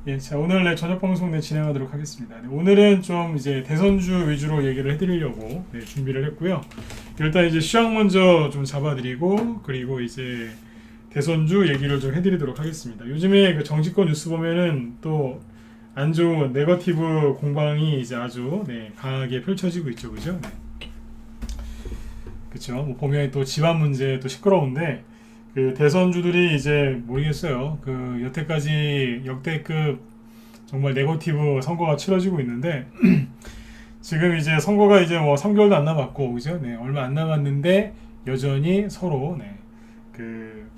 예, 자, 오늘 저녁 방송 진행하도록 하겠습니다. 네, 오늘은 좀 이제 대선주 위주로 얘기를 해드리려고 준비를 했고요. 일단 이제 시황 먼저 좀 잡아드리고, 그리고 이제 대선주 얘기를 좀 해드리도록 하겠습니다. 요즘에 그 정치권 뉴스 보면은 또 안 좋은 네거티브 공방이 이제 아주 강하게 펼쳐지고 있죠, 그죠? 네. 그렇죠. 뭐 보면 또 집안 문제 또 시끄러운데 그 대선주들이 이제 모르겠어요. 그 여태까지 역대급 정말 네거티브 선거가 치러지고 있는데 지금 이제 선거가 이제 뭐 3개월도 안 남았고 그죠? 네, 얼마 안 남았는데 여전히 서로 그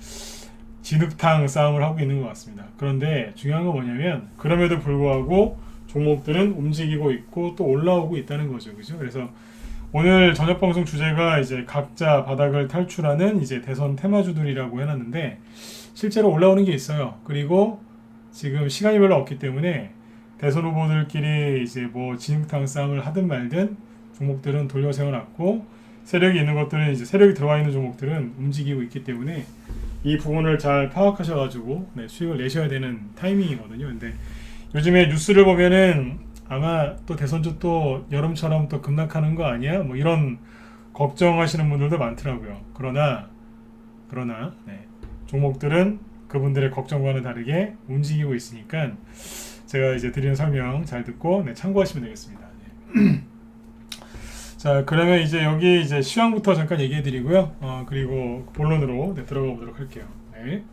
진흙탕 싸움을 하고 있는 것 같습니다. 그런데 중요한 건 뭐냐면 그럼에도 불구하고 종목들은 움직이고 있고 또 올라오고 있다는 거죠. 그죠? 그래서 오늘 저녁 방송 주제가 이제 각자 바닥을 탈출하는 이제 대선 테마주들이라고 해놨는데 실제로 올라오는 게 있어요. 그리고 지금 시간이 별로 없기 때문에 대선 후보들끼리 이제 뭐 진흙탕 싸움을 하든 말든 종목들은 돌려 세워놨고 세력이 있는 것들은 이제 세력이 들어와 있는 종목들은 움직이고 있기 때문에 이 부분을 잘 파악하셔가지고 수익을 내셔야 되는 타이밍이거든요. 근데 요즘에 뉴스를 보면은 아마 또 대선주 또 여름처럼 또 급락하는 거 아니야? 뭐 이런 걱정하시는 분들도 많더라고요. 그러나 종목들은 그분들의 걱정과는 다르게 움직이고 있으니까 제가 이제 드리는 설명 잘 듣고 참고하시면 되겠습니다. 자, 그러면 이제 여기 이제 시황부터 잠깐 얘기해 드리고요. 그리고 본론으로 들어가 보도록 할게요. 네.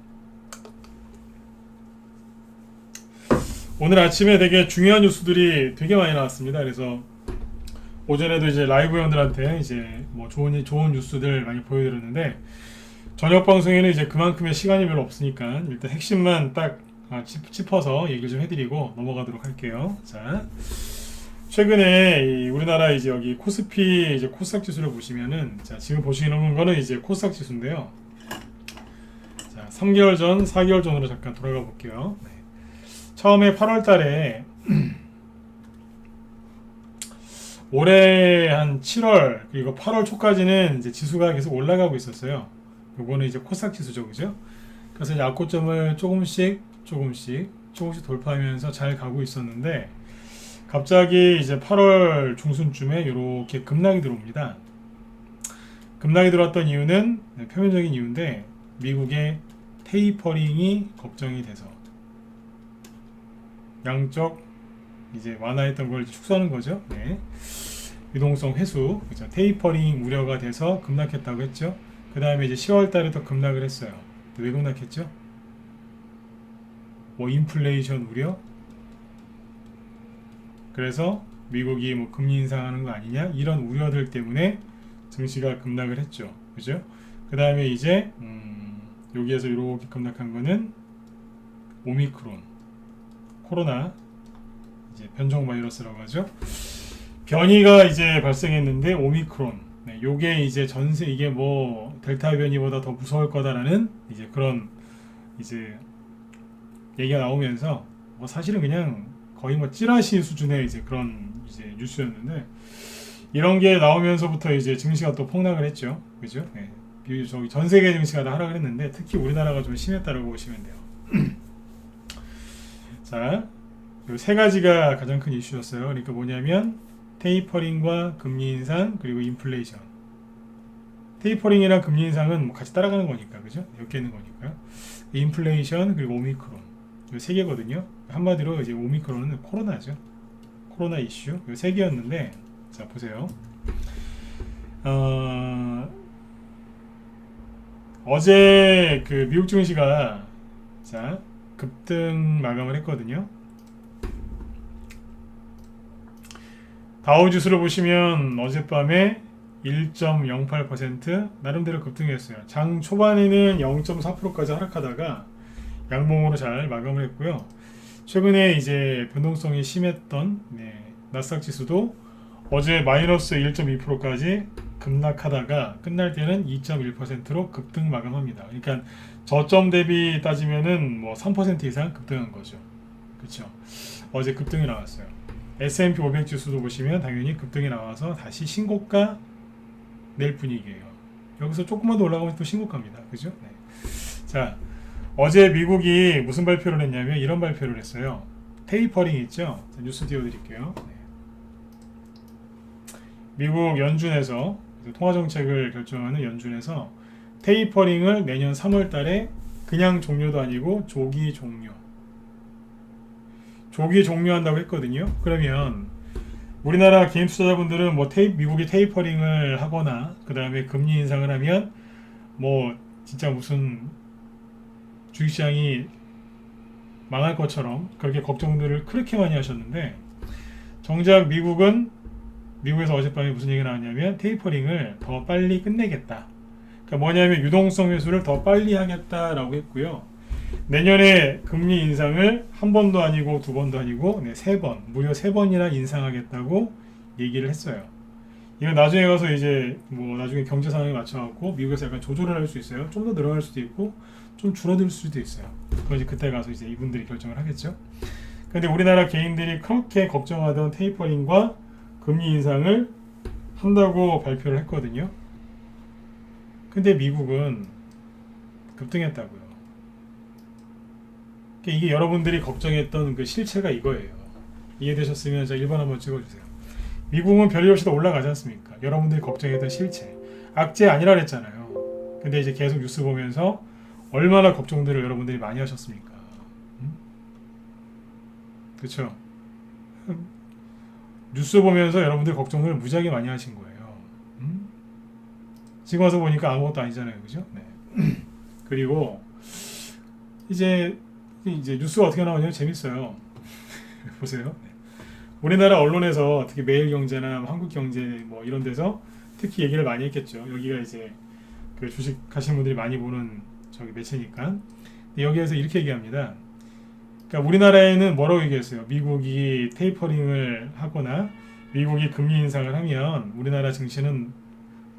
오늘 아침에 되게 중요한 뉴스들이 되게 많이 나왔습니다. 그래서 오전에도 이제 라이브 회원들한테 이제 뭐 좋은 뉴스들 많이 보여드렸는데 저녁 방송에는 이제 그만큼의 시간이 별로 없으니까 일단 핵심만 딱 짚어서 얘기를 좀 해드리고 넘어가도록 할게요. 자, 최근에 우리나라 이제 여기 코스피 이제 코스닥 지수를 보시면은 자, 지금 보시는 거는 이제 코스닥 지수인데요. 자, 3개월 전, 4개월 전으로 잠깐 돌아가 볼게요. 네. 처음에 8월 달에 올해 한 7월 그리고 8월 초까지는 이제 지수가 계속 올라가고 있었어요. 요거는 이제 코스닥 지수죠, 그죠? 그래서 이제 악고점을 조금씩 돌파하면서 잘 가고 있었는데 갑자기 이제 8월 중순쯤에 이렇게 급락이 들어옵니다. 급락이 들어왔던 이유는 표면적인 이유인데 미국의 테이퍼링이 걱정이 돼서 양쪽 이제 완화했던 걸 축소하는 거죠. 네. 유동성 회수, 그죠? 테이퍼링 우려가 돼서 급락했다고 했죠. 그 다음에 이제 10월 달에 또 급락을 했어요. 왜 급락했죠? 뭐 인플레이션 우려? 그래서 미국이 뭐 금리 인상하는 거 아니냐? 이런 우려들 때문에 증시가 급락을 했죠. 그죠? 그 다음에 이제 여기에서 이렇게 급락한 거는 오미크론, 코로나 이제 변종 바이러스라고 하죠. 변이가 이제 발생했는데 오미크론. 요게 이제 이게 뭐 델타 변이보다 더 무서울 거다라는 이제 그런 이제 얘기가 나오면서 뭐 사실은 그냥 거의 뭐 찌라시 수준의 이제 그런 이제 뉴스였는데 이런 게 나오면서부터 이제 증시가 또 폭락을 했죠. 그죠? 네. 저기 전 세계 증시가 다 하락을 했는데 특히 우리나라가 좀 심했다라고 보시면 돼요. 자, 요 세 가지가 가장 큰 이슈였어요. 그러니까 뭐냐면 테이퍼링과 금리 인상 그리고 인플레이션. 테이퍼링이랑 금리 인상은 뭐 같이 따라가는 거니까, 그죠? 엮여 있는 거니까요. 인플레이션 그리고 오미크론 요 세 개거든요. 한마디로 이제 오미크론은 코로나죠. 코로나 이슈 요 세 개였는데 자 보세요. 어제 그 미국 증시가 자 급등 마감을 했거든요. 다우지수를 보시면 어젯밤에 1.08% 나름대로 급등했어요. 장 초반에는 0.4%까지 하락하다가 양봉으로 잘 마감을 했고요. 최근에 이제 변동성이 심했던 나스닥 지수도 어제 마이너스 1.2%까지 급락하다가 끝날 때는 2.1%로 급등 마감합니다. 그러니까 저점 대비 따지면은 뭐 3% 이상 급등한 거죠. 그렇죠? 어제 급등이 나왔어요. S&P 500 지수도 보시면 당연히 급등이 나와서 다시 신고가 낼 분위기예요. 여기서 조금만 더 올라가면 또 신고가입니다. 그죠? 네. 자, 어제 미국이 무슨 발표를 했냐면 이런 발표를 했어요. 테이퍼링 있죠? 자, 뉴스 띄워드릴게요. 네. 미국 연준에서 통화정책을 결정하는 연준에서 테이퍼링을 내년 3월 달에 그냥 종료도 아니고 조기 종료한다고 했거든요. 그러면 우리나라 개인 투자자분들은 뭐 미국이 테이퍼링을 하거나 그 다음에 금리 인상을 하면 뭐 진짜 무슨 주식시장이 망할 것처럼 그렇게 걱정들을 그렇게 많이 하셨는데, 정작 미국에서 어젯밤에 무슨 얘기가 나왔냐면 테이퍼링을 더 빨리 끝내겠다. 그러니까 뭐냐면 유동성 회수를 더 빨리 하겠다라고 했고요. 내년에 금리 인상을 한 번도 아니고 두 번도 아니고 세 번, 무려 세 번이나 인상하겠다고 얘기를 했어요. 이건 나중에 가서 이제 뭐 나중에 경제 상황에 맞춰갖고 미국에서 약간 조절을 할 수 있어요. 좀 더 늘어날 수도 있고 좀 줄어들 수도 있어요. 그건 이제 그때 가서 이제 이분들이 결정을 하겠죠. 근데 우리나라 개인들이 그렇게 걱정하던 테이퍼링과 금리 인상을 한다고 발표를 했거든요. 근데 미국은 급등했다고요. 이게 여러분들이 걱정했던 그 실체가 이거예요. 이해되셨으면 자 1번 한번 찍어주세요. 미국은 별일 없이 더 올라가지 않습니까? 여러분들이 걱정했던 실체. 악재 아니라 그랬잖아요. 근데 이제 계속 뉴스 보면서 얼마나 걱정들을 여러분들이 많이 하셨습니까? 그렇죠? 뉴스 보면서 여러분들 걱정을 무지하게 많이 하신 거예요. 지금 와서 보니까 아무것도 아니잖아요. 그죠? 네. 그리고 이제 뉴스가 어떻게 나오냐면 재밌어요. 보세요. 네. 우리나라 언론에서 특히 매일경제나 한국경제 뭐 이런 데서 특히 얘기를 많이 했겠죠. 여기가 이제 그 주식 하시는 분들이 많이 보는 저기 매체니까. 여기에서 이렇게 얘기합니다. 그러니까 우리나라에는 뭐라고 얘기했어요? 미국이 테이퍼링을 하거나 미국이 금리 인상을 하면 우리나라 증시는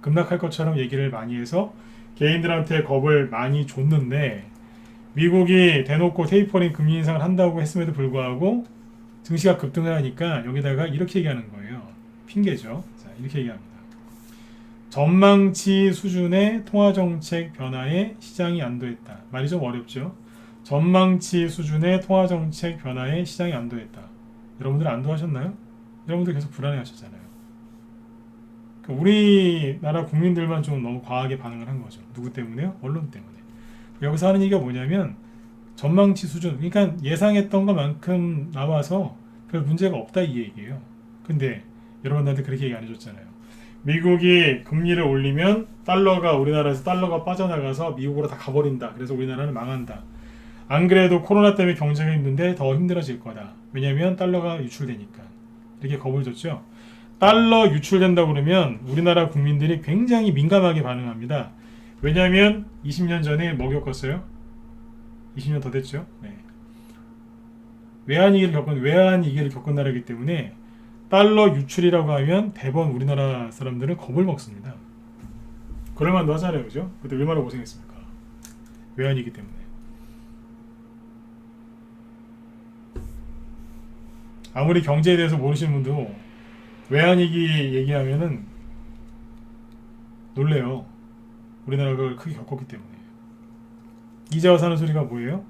급락할 것처럼 얘기를 많이 해서 개인들한테 겁을 많이 줬는데, 미국이 대놓고 테이퍼링 금리 인상을 한다고 했음에도 불구하고 증시가 급등을 하니까 여기다가 이렇게 얘기하는 거예요. 핑계죠. 자, 이렇게 얘기합니다. 전망치 수준의 통화정책 변화에 시장이 안도했다. 말이 좀 어렵죠. 전망치 수준의 통화정책 변화에 시장이 안도했다. 여러분들 안도하셨나요? 여러분들 계속 불안해하셨잖아요. 우리나라 국민들만 좀 너무 과하게 반응을 한 거죠. 누구 때문에요? 언론 때문에. 여기서 하는 얘기가 뭐냐면 전망치 수준, 그러니까 예상했던 것만큼 나와서 별 문제가 없다 이 얘기예요. 근데 여러분들한테 그렇게 얘기 안 해줬잖아요. 미국이 금리를 올리면 우리나라에서 달러가 빠져나가서 미국으로 다 가버린다. 그래서 우리나라는 망한다. 안 그래도 코로나 때문에 경제가 힘든데 더 힘들어질 거다. 왜냐면 달러가 유출되니까. 이렇게 겁을 줬죠. 달러 유출된다고 그러면 우리나라 국민들이 굉장히 민감하게 반응합니다. 왜냐하면 20년 전에 뭐 겪었어요? 20년 더 됐죠. 네. 외환위기를 겪은 나라이기 때문에 달러 유출이라고 하면 대부분 우리나라 사람들은 겁을 먹습니다. 그럴만도 하잖아요. 그죠? 그때 얼마나 고생했습니까? 외환위기 때문에. 아무리 경제에 대해서 모르시는 분도 외환위기 얘기하면은 놀래요. 우리나라가 그걸 크게 겪었기 때문에. 이제 와서 하는 소리가 뭐예요?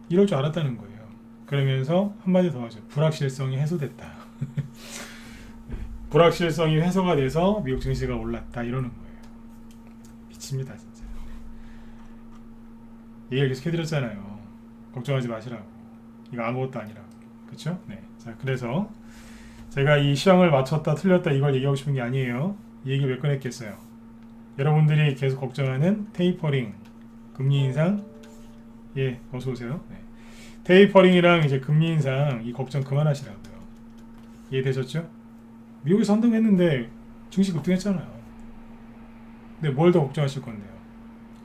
이럴 줄 알았다는 거예요. 그러면서 한마디 더 하죠. 불확실성이 해소됐다. 불확실성이 해소가 돼서 미국 증시가 올랐다 이러는 거예요. 미칩니다 진짜. 얘기를 계속 해드렸잖아요. 걱정하지 마시라고. 이거 아무것도 아니라고. 그렇죠? 네. 자, 그래서 제가 이 시황을 맞췄다 틀렸다 이걸 얘기하고 싶은 게 아니에요. 이 얘기 왜 꺼냈겠어요? 여러분들이 계속 걱정하는 테이퍼링, 금리 인상, 예, 어서 오세요. 네. 테이퍼링이랑 이제 금리 인상 이 걱정 그만하시라고요. 이해되셨죠? 미국이 선동했는데 증시 급등했잖아요. 근데 뭘 더 걱정하실 건데요?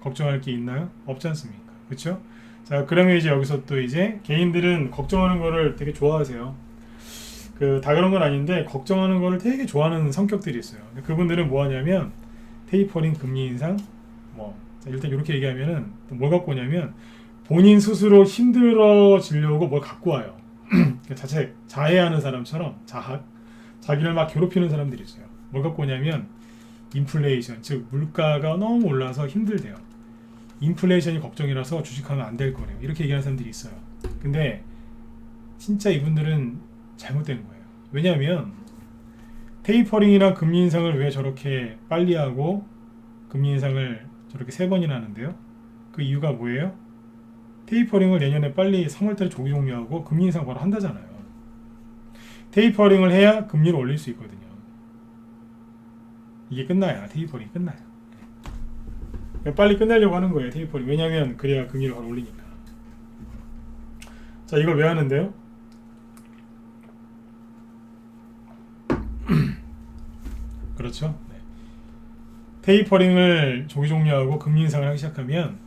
걱정할 게 있나요? 없지 않습니까? 그렇죠? 자, 그러면 이제 여기서 또 이제 개인들은 걱정하는 거를 되게 좋아하세요. 다 그런 건 아닌데 걱정하는 거를 되게 좋아하는 성격들이 있어요. 그분들은 뭐 하냐면 테이퍼링, 금리 인상, 일단 이렇게 얘기하면은 뭘 갖고 오냐면 본인 스스로 힘들어지려고 뭘 갖고 와요. 자해하는 사람처럼 자기를 막 괴롭히는 사람들이 있어요. 뭘 갖고 오냐면 인플레이션, 즉 물가가 너무 올라서 힘들대요. 인플레이션이 걱정이라서 주식하면 안 될 거래요. 이렇게 얘기하는 사람들이 있어요. 근데 진짜 이분들은 잘못된 거예요. 왜냐하면 테이퍼링이랑 금리 인상을 왜 저렇게 빨리 하고 금리 인상을 저렇게 3번이나 하는데요? 그 이유가 뭐예요? 테이퍼링을 내년에 빨리 3월달에 조기 종료하고 금리 인상 바로 한다잖아요. 테이퍼링을 해야 금리를 올릴 수 있거든요. 이게 끝나야 테이퍼링이 끝나요. 빨리 끝내려고 하는 거예요, 테이퍼링. 왜냐하면 그래야 금리를 바로 올리니까. 자, 이걸 왜 하는데요? 그렇죠. 네. 테이퍼링을 조기 종료하고 금리 인상을 하기 시작하면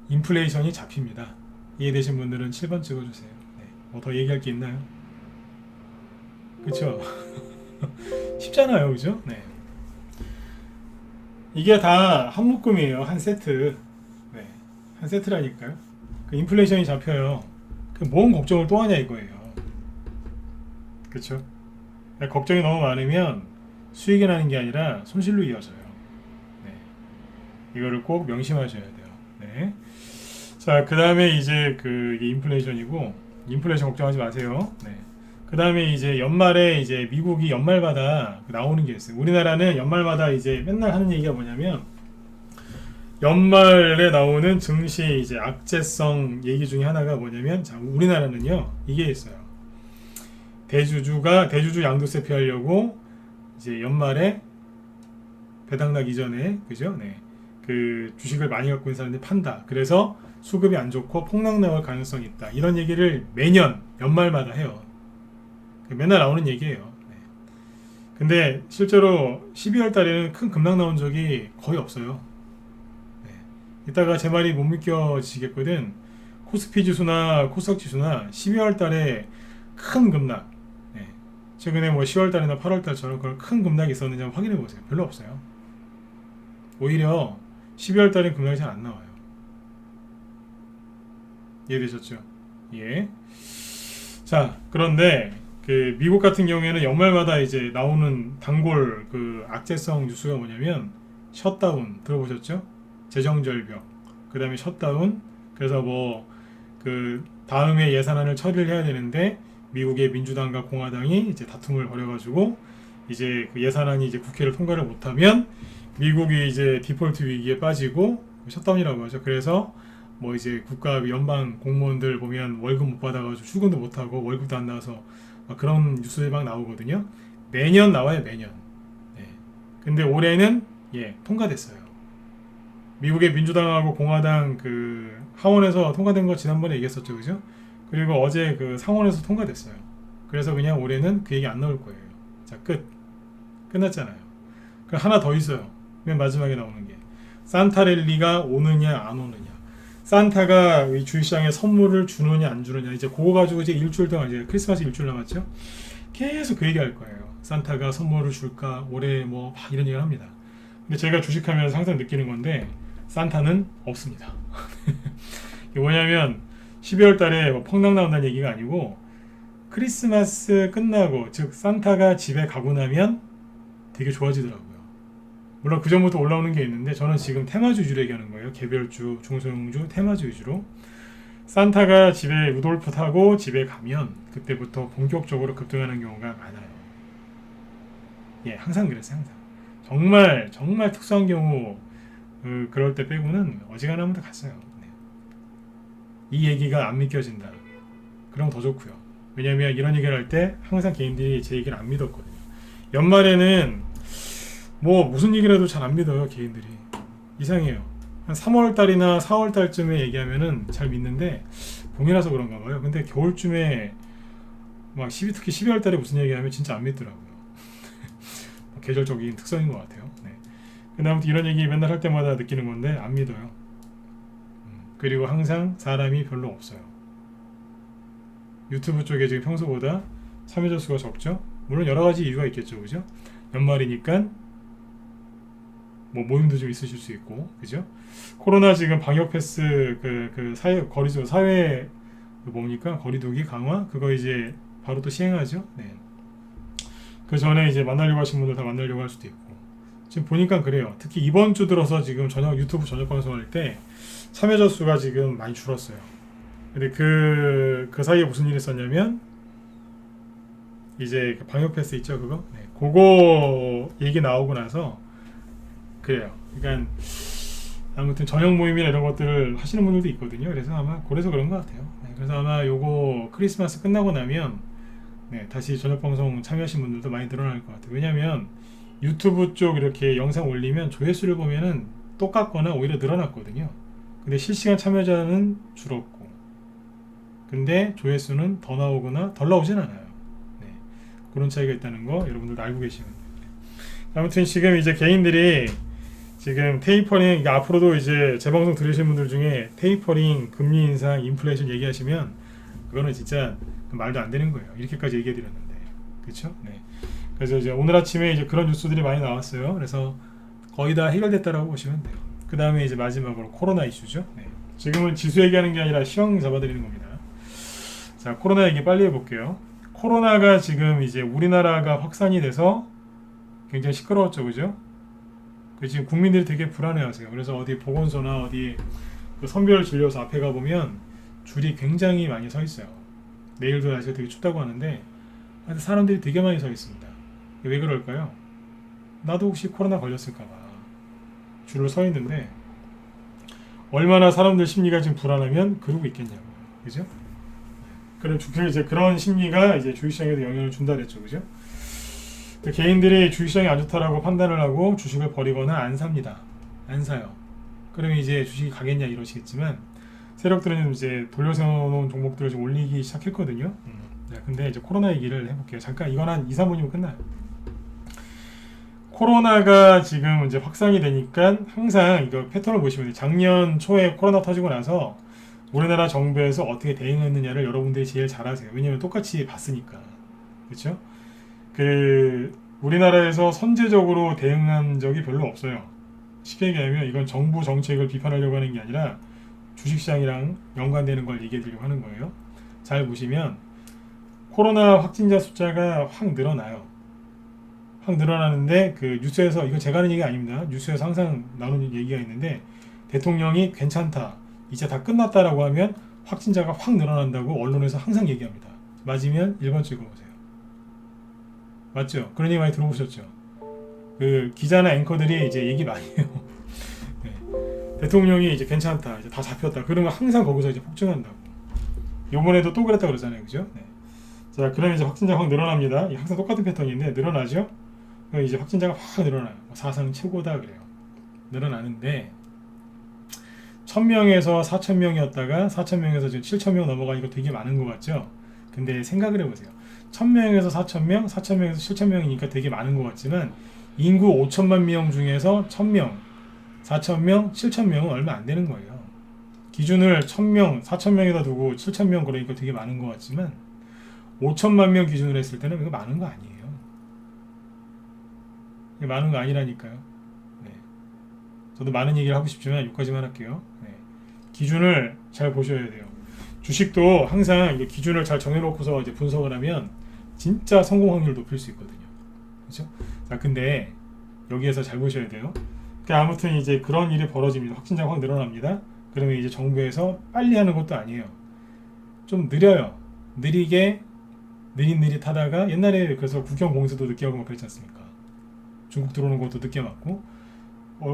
인플레이션이 잡힙니다. 이해되신 분들은 7번 찍어주세요. 네. 뭐 더 얘기할 게 있나요? 그쵸? 쉽잖아요, 그죠? 네. 이게 다 한 묶음이에요, 한 세트. 네. 한 세트라니까요. 그 인플레이션이 잡혀요. 그 뭔 걱정을 또 하냐 이거예요. 그쵸? 걱정이 너무 많으면 수익이 나는 게 아니라 손실로 이어져요. 네. 이거를 꼭 명심하셔야 돼요. 네. 자, 그 다음에 이제 이게 인플레이션이고, 인플레이션 걱정하지 마세요. 네. 그 다음에 이제 연말에 이제 미국이 연말마다 나오는 게 있어요. 우리나라는 연말마다 이제 맨날 하는 얘기가 뭐냐면, 연말에 나오는 증시 이제 악재성 얘기 중에 하나가 뭐냐면, 자, 우리나라는요, 이게 있어요. 대주주 양도세 피하려고 이제 연말에 배당 나기 전에, 그죠? 네. 그 주식을 많이 갖고 있는 사람들이 판다. 그래서 수급이 안 좋고 폭락 나올 가능성이 있다. 이런 얘기를 매년 연말마다 해요. 맨날 나오는 얘기예요. 네. 근데 실제로 12월 달에는 큰 급락 나온 적이 거의 없어요. 네. 이따가 제 말이 못 믿겨지겠거든. 코스피 지수나 코스닥 지수나 12월 달에 큰 급락, 네. 최근에 뭐 10월 달이나 8월 달처럼 그런 큰 급락이 있었는지 한번 확인해 보세요. 별로 없어요. 오히려 12월 달에 급락이 잘 안 나와요. 이해되셨죠? 예. 자, 그런데 그 미국 같은 경우에는 연말마다 이제 나오는 단골 그 악재성 뉴스가 뭐냐면 셧다운 들어보셨죠? 재정 절벽. 그다음에 셧다운. 그래서 뭐 그 다음에 예산안을 처리를 해야 되는데 미국의 민주당과 공화당이 이제 다툼을 벌여가지고 이제 그 예산안이 이제 국회를 통과를 못하면 미국이 이제 디폴트 위기에 빠지고 셧다운이라고 하죠. 그래서 뭐 이제 국가 연방 공무원들 보면 월급 못 받아가지고 출근도 못 하고 월급도 안 나와서 막 그런 뉴스들이 막 나오거든요. 매년 나와요, 매년. 네. 근데 올해는 통과됐어요. 미국의 민주당하고 공화당 그 하원에서 통과된 거 지난번에 얘기했었죠, 그죠? 그리고 어제 그 상원에서 통과됐어요. 그래서 그냥 올해는 그 얘기 안 나올 거예요. 자, 끝났잖아요. 그 하나 더 있어요. 맨 마지막에 나오는 게 산타랠리가 오느냐 안 오느냐. 산타가 이 주식시장에 선물을 주느냐 안 주느냐. 이제 그거 가지고 이제 일주일 동안 이제 크리스마스 일주일 남았죠. 계속 그 얘기할 거예요. 산타가 선물을 줄까 올해 뭐 이런 얘기를 합니다. 근데 제가 주식하면서 항상 느끼는 건데 산타는 없습니다. 이게 뭐냐면 12월 달에 뭐 펑락 나온다는 얘기가 아니고 크리스마스 끝나고 즉 산타가 집에 가고 나면 되게 좋아지더라고요. 물론 그 전부터 올라오는 게 있는데 저는 지금 테마주 위주로 얘기하는 거예요. 개별주, 중소형주, 테마주 위주로. 산타가 집에 루돌프 타고 집에 가면 그때부터 본격적으로 급등하는 경우가 많아요. 예, 항상 그랬어요. 항상. 정말 특수한 경우 그럴 때 빼고는 어지간하면 다 갔어요. 네. 이 얘기가 안 믿겨진다. 그럼 더 좋고요. 왜냐면 이런 얘기를 할 때 항상 개인들이 제 얘기를 안 믿었거든요. 연말에는 뭐 무슨 얘기를 해도 잘 안 믿어요, 개인들이. 이상해요. 한 3월달이나 4월달쯤에 얘기하면은 잘 믿는데 봄이라서 그런가 봐요. 근데 겨울쯤에 막 특히 12월달에 무슨 얘기하면 진짜 안 믿더라고요. 계절적인 특성인 것 같아요. 네. 근데 아무튼 이런 얘기 맨날 할 때마다 느끼는 건데 안 믿어요. 그리고 항상 사람이 별로 없어요. 유튜브 쪽에 지금 평소보다 참여자 수가 적죠. 물론 여러 가지 이유가 있겠죠, 그죠? 연말이니까 뭐 모임도 좀 있으실 수 있고, 그죠? 코로나 지금 방역 패스 사회 뭡니까 거리두기 강화 그거 이제 바로 또 시행하죠. 네. 그 전에 이제 만나려고 하신 분들 다 만나려고 할 수도 있고 지금 보니까 그래요. 특히 이번 주 들어서 지금 유튜브 저녁 방송할 때 참여자 수가 지금 많이 줄었어요. 근데 그 사이에 무슨 일이 있었냐면 이제 그 방역 패스 있죠 그거? 네. 그거 얘기 나오고 나서 그래요. 그러니까 아무튼 저녁 모임이나 이런 것들을 하시는 분들도 있거든요. 그래서 아마 그래서 그런 것 같아요. 네. 그래서 아마 요거 크리스마스 끝나고 나면 네, 다시 저녁 방송 참여하신 분들도 많이 늘어날 것 같아요. 왜냐면 유튜브 쪽 이렇게 영상 올리면 조회수를 보면은 똑같거나 오히려 늘어났거든요. 근데 실시간 참여자는 줄었고, 근데 조회수는 더 나오거나 덜 나오진 않아요. 네, 그런 차이가 있다는 거 여러분들도 알고 계시면 돼요. 아무튼 지금 이제 개인들이 지금 테이퍼링, 이게 앞으로도 이제 제 방송 들으시는 분들 중에 테이퍼링, 금리 인상, 인플레이션 얘기하시면 그거는 진짜 말도 안 되는 거예요. 이렇게까지 얘기해 드렸는데, 그렇죠? 네. 그래서 이제 오늘 아침에 이제 그런 뉴스들이 많이 나왔어요. 그래서 거의 다 해결됐다라고 보시면 돼요. 그 다음에 이제 마지막으로 코로나 이슈죠. 네. 지금은 지수 얘기하는 게 아니라 시황 잡아드리는 겁니다. 자, 코로나 얘기 빨리 해볼게요. 코로나가 지금 이제 우리나라가 확산이 돼서 굉장히 시끄러웠죠, 그죠? 그 지금 국민들이 되게 불안해하세요. 그래서 어디 보건소나 어디 그 선별 진료소 앞에 가 보면 줄이 굉장히 많이 서 있어요. 내일도 날씨가 되게 춥다고 하는데 사람들이 되게 많이 서 있습니다. 왜 그럴까요? 나도 혹시 코로나 걸렸을까봐 줄을 서 있는데 얼마나 사람들 심리가 지금 불안하면 그러고 있겠냐고요, 그죠? 그럼 이제 그런 심리가 이제 주식시장에도 영향을 준다 그랬죠, 그죠? 개인들이 주식시장이 안 좋다라고 판단을 하고 주식을 버리거나 안 삽니다. 안 사요. 그러면 이제 주식이 가겠냐 이러시겠지만 세력들은 이제 돌려세워놓은 종목들을 좀 올리기 시작했거든요. 네, 근데 이제 코로나 얘기를 해볼게요. 잠깐 이건 한 2, 3분이면 끝나요. 코로나가 지금 이제 확산이 되니까 항상 이거 패턴을 보시면 돼요. 작년 초에 코로나 터지고 나서 우리나라 정부에서 어떻게 대응했느냐를 여러분들이 제일 잘 아세요. 왜냐면 똑같이 봤으니까. 그렇죠? 우리나라에서 선제적으로 대응한 적이 별로 없어요. 쉽게 얘기하면 이건 정부 정책을 비판하려고 하는 게 아니라 주식시장이랑 연관되는 걸 얘기해 드리려고 하는 거예요. 잘 보시면 코로나 확진자 숫자가 확 늘어나요. 확 늘어나는데 그 뉴스에서, 이거 제가 하는 얘기가 아닙니다. 뉴스에서 항상 나오는 얘기가 있는데 대통령이 괜찮다, 이제 다 끝났다라고 하면 확진자가 확 늘어난다고 언론에서 항상 얘기합니다. 맞으면 1번 찍어보세요. 맞죠? 그런 얘기 많이 들어보셨죠? 그 기자나 앵커들이 이제 얘기 많이 해요. 네. 대통령이 이제 괜찮다, 이제 다 잡혔다, 그러면 항상 거기서 이제 폭증한다고. 요번에도 또 그랬다 그러잖아요, 그죠? 네. 자, 그러면 이제 확진자 확 늘어납니다. 항상 똑같은 패턴인데 늘어나죠? 그럼 이제 확진자가 확 늘어나요. 사상 최고다 그래요. 늘어나는데 1000명에서 4000명이었다가 4000명에서 지금 7000명 넘어가니까 되게 많은 것 같죠? 근데 생각을 해보세요. 1000명에서 4000명, 4000명에서 7000명이니까 되게 많은 것 같지만 인구 5천만 명 중에서 1000명, 4000명, 7000명은 얼마 안 되는 거예요. 기준을 1000명, 4000명에다 두고 7000명 그러니까 되게 많은 것 같지만 5천만 명 기준으로 했을 때는 이거 많은 거 아니에요. 이게 많은 거 아니라니까요. 네. 저도 많은 얘기를 하고 싶지만 여기까지만 할게요. 네. 기준을 잘 보셔야 돼요. 주식도 항상 이게 기준을 잘 정해놓고서 이제 분석을 하면 진짜 성공 확률 높일 수 있거든요. 그렇죠? 자, 근데 여기에서 잘 보셔야 돼요. 그러니까 아무튼 이제 그런 일이 벌어집니다. 확진자가 확 늘어납니다. 그러면 이제 정부에서 빨리 하는 것도 아니에요. 좀 느려요. 느리게 느릿느릿 하다가 옛날에 그래서 국경 봉쇄도 늦게 하고 막 그랬지 않습니까? 중국 들어오는 것도 늦게 맞고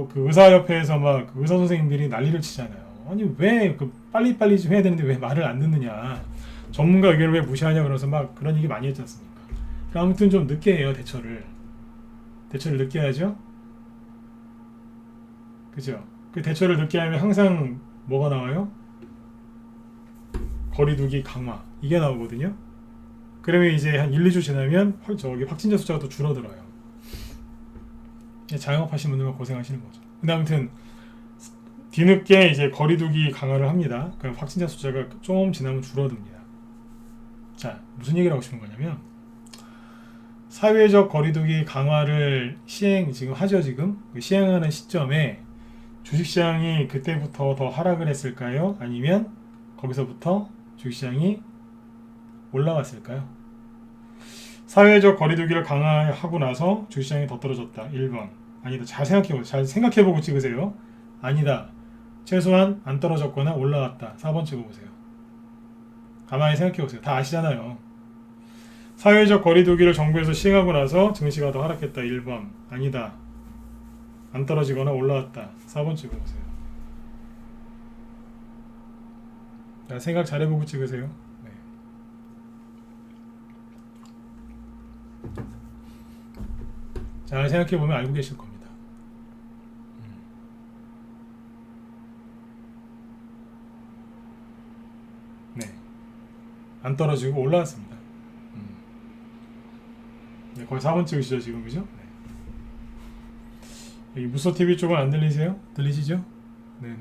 그 의사협회에서 막 그 의사 선생님들이 난리를 치잖아요. 아니 왜 그 빨리빨리 좀 해야 되는데 왜 말을 안 듣느냐, 전문가 의견을 왜 무시하냐, 그래서 막 그런 얘기 많이 했지 않습니까? 그러니까 아무튼 좀 늦게 해요. 대처를 늦게 하죠. 그죠? 그 대처를 늦게 하면 항상 뭐가 나와요? 거리두기 강화, 이게 나오거든요. 그러면 이제 한 1, 2주 지나면 확진자 숫자가 또 줄어들어요. 자영업 하시는 분들만 고생하시는 거죠. 근데 아무튼 뒤늦게 이제 거리두기 강화를 합니다. 그럼 확진자 숫자가 좀 지나면 줄어듭니다. 자, 무슨 얘기를 하고 싶은 거냐면 사회적 거리두기 강화를 지금 하죠. 지금 시행하는 시점에 주식시장이 그때부터 더 하락을 했을까요? 아니면 거기서부터 주식시장이 올라갔을까요? 사회적 거리두기를 강화하고 나서 주식시장이 더 떨어졌다. 1번. 아니다. 잘 생각해보고 찍으세요. 아니다. 최소한 안 떨어졌거나 올라갔다. 4번 찍어보세요. 가만히 생각해보세요. 다 아시잖아요. 사회적 거리두기를 정부에서 시행하고 나서 증시가 더 하락했다. 1번. 아니다. 안 떨어지거나 올라왔다. 4번 찍어보세요. 자, 생각 잘해보고 찍으세요. 네. 잘 생각해보면 알고 계실 겁니다. 네. 안 떨어지고 올라왔습니다. 네, 거의 4번 찍으시죠 지금, 그죠? 네. 여기 무소TV 쪽은 안 들리세요? 들리시죠? 네네.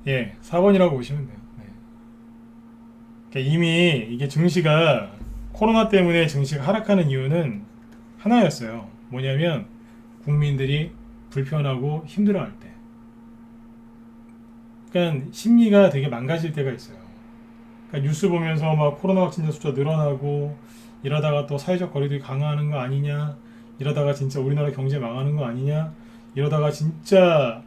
예, 4번이라고 보시면 돼요. 네. 그러니까 이미 이게 증시가 코로나 때문에 증시가 하락하는 이유는 하나였어요. 뭐냐면 국민들이 불편하고 힘들어할 때. 그러니까 심리가 되게 망가질 때가 있어요. 그러니까 뉴스 보면서 막 코로나 확진자 숫자 늘어나고 이러다가 또 사회적 거리두기 강화하는 거 아니냐, 이러다가 진짜 우리나라 경제 망하는 거 아니냐, 이러다가 진짜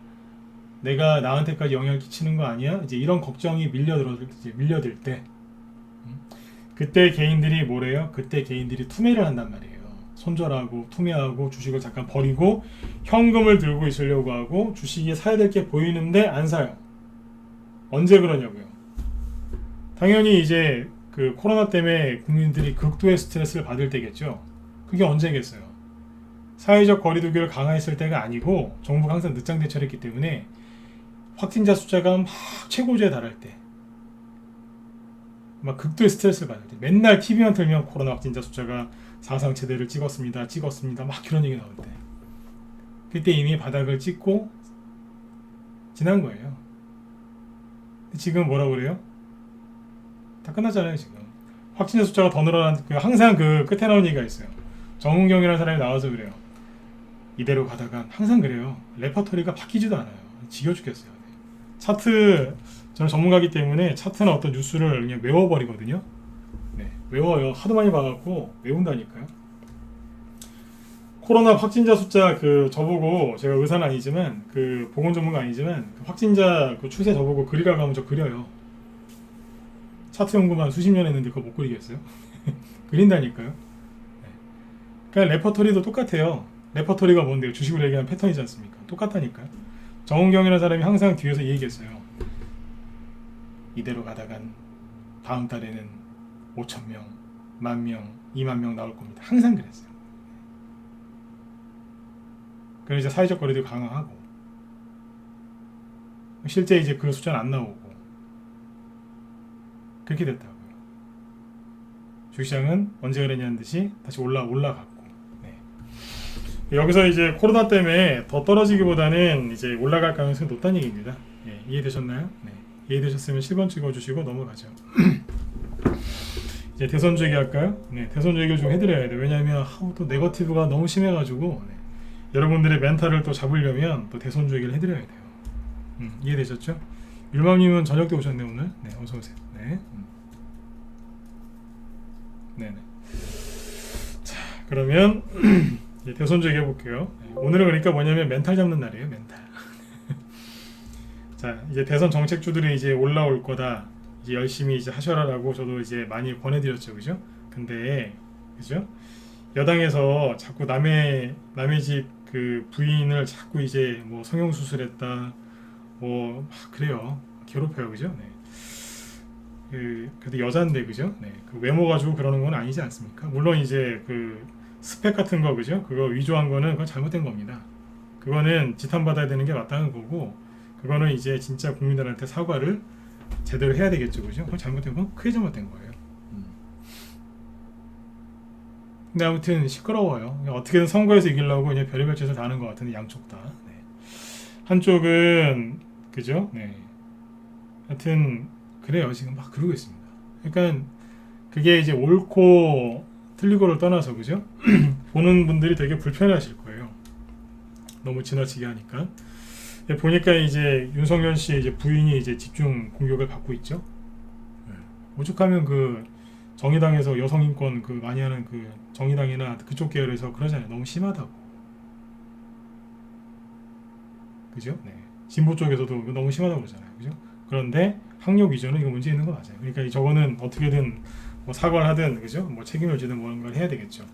내가 나한테까지 영향을 끼치는 거 아니야? 이제 이런 걱정이 밀려들 때, 그때 개인들이 뭐래요? 그때 개인들이 투매를 한단 말이에요. 손절하고 투매하고 주식을 잠깐 버리고 현금을 들고 있으려고 하고 주식이 사야 될 게 보이는데 안 사요. 언제 그러냐고요? 당연히 이제 그 코로나 때문에 국민들이 극도의 스트레스를 받을 때겠죠. 그게 언제겠어요? 사회적 거리두기를 강화했을 때가 아니고 정부가 항상 늦장 대처를 했기 때문에 확진자 숫자가 막 최고조에 달할 때, 막 극도의 스트레스를 받을 때, 맨날 TV만 틀면 코로나 확진자 숫자가 사상 최대를 찍었습니다 막 그런 얘기 나올 때, 그때 이미 바닥을 찍고 지난 거예요. 지금 뭐라고 그래요? 다 끝났잖아요. 지금 확진자 숫자가 더 늘어난, 항상 그 끝에 나오는 얘기가 있어요. 정은경이라는 사람이 나와서 그래요. 이대로 가다간, 항상 그래요. 레퍼토리가 바뀌지도 않아요. 지겨 죽겠어요. 차트, 저는 전문가이기 때문에 차트나 어떤 뉴스를 그냥 외워버리거든요. 네, 외워요. 하도 많이 봐갖고 외운다니까요. 코로나 확진자 숫자 저보고, 제가 의사는 아니지만 보건 전문가 아니지만 확진자 추세 저보고 그리라고 하면 저 그려요. 차트 연구만 수십 년 했는데 그거 못 그리겠어요? 그린다니까요. 네. 그러니까 레퍼토리도 똑같아요. 레퍼토리가 뭔데요? 주식을 얘기하는 패턴이지 않습니까? 똑같다니까요. 정은경이라는 사람이 항상 뒤에서 얘기했어요. 이대로 가다간 다음 달에는 5,000명, 10,000명, 20,000명 나올 겁니다. 항상 그랬어요. 그래서 이제 사회적 거리도 강화하고, 실제 이제 그 숫자는 안 나오고 그렇게 됐다고요. 주식시장은 언제 그랬냐는 듯이 다시 올라갔고. 네. 여기서 이제 코로나 때문에 더 떨어지기보다는 이제 올라갈 가능성이 높다는 얘기입니다. 네, 이해되셨나요? 네. 이해되셨으면 10번 찍어주시고 넘어가죠. 이제 대선주 얘기 할까요? 네, 대선주 얘기를 좀 해드려야 돼요. 왜냐하면 또 네거티브가 너무 심해가지고, 네. 여러분들의 멘탈을 또 잡으려면 또 대선주 얘기를 해드려야 돼요. 이해되셨죠? 율망님은 저녁 때 오셨네 오늘. 네, 어서 오세요. 네. 네네. 자, 그러면 이제 대선주 얘기해 볼게요. 네, 오늘은 그러니까 뭐냐면 멘탈 잡는 날이에요. 멘탈. 자, 이제 대선 정책주들이 이제 올라올 거다. 이제 열심히 이제 하셔라라고 저도 이제 많이 권해드렸죠, 그죠? 근데 그죠? 여당에서 자꾸 남의 집 부인을 자꾸 이제 뭐 성형 수술했다, 뭐 그래요. 괴롭혀요, 그죠? 네. 그래도 여자인데, 그죠? 네. 그 외모 가지고 그러는 건 아니지 않습니까? 물론 이제 스펙 같은 거, 그죠? 그거 위조한 거는 그건 잘못된 겁니다. 그거는 지탄받아야 되는 게 마땅한 거고, 그거는 이제 진짜 국민들한테 사과를 제대로 해야 되겠죠, 그죠? 그건 잘못된 건 크게 잘못된 거예요. 근데 아무튼 시끄러워요. 어떻게든 선거에서 이기려고 그냥 별의별 짓을 다 하는 것 같은데, 양쪽 다. 네. 한쪽은 그죠? 네. 하여튼 그래요. 지금 막 그러고 있습니다. 그러니까 그게 이제 옳고 틀리고를 떠나서, 그죠? 보는 분들이 되게 불편하실 거예요. 너무 지나치게 하니까. 보니까 이제 윤석열 씨의 이제 부인이 이제 집중 공격을 받고 있죠. 오죽하면 정의당에서 여성인권 많이 하는 정의당이나 그쪽 계열에서 그러잖아요. 너무 심하다고. 그죠? 네. 진보 쪽에서도 너무 심하다고 그러잖아요. 그죠? 그런데 학력 위조는 이거 문제 있는 거 맞아요. 그러니까 저거는 어떻게든 뭐 사과를 하든 그죠? 뭐 책임을 지든 뭔가를 해야 되겠죠.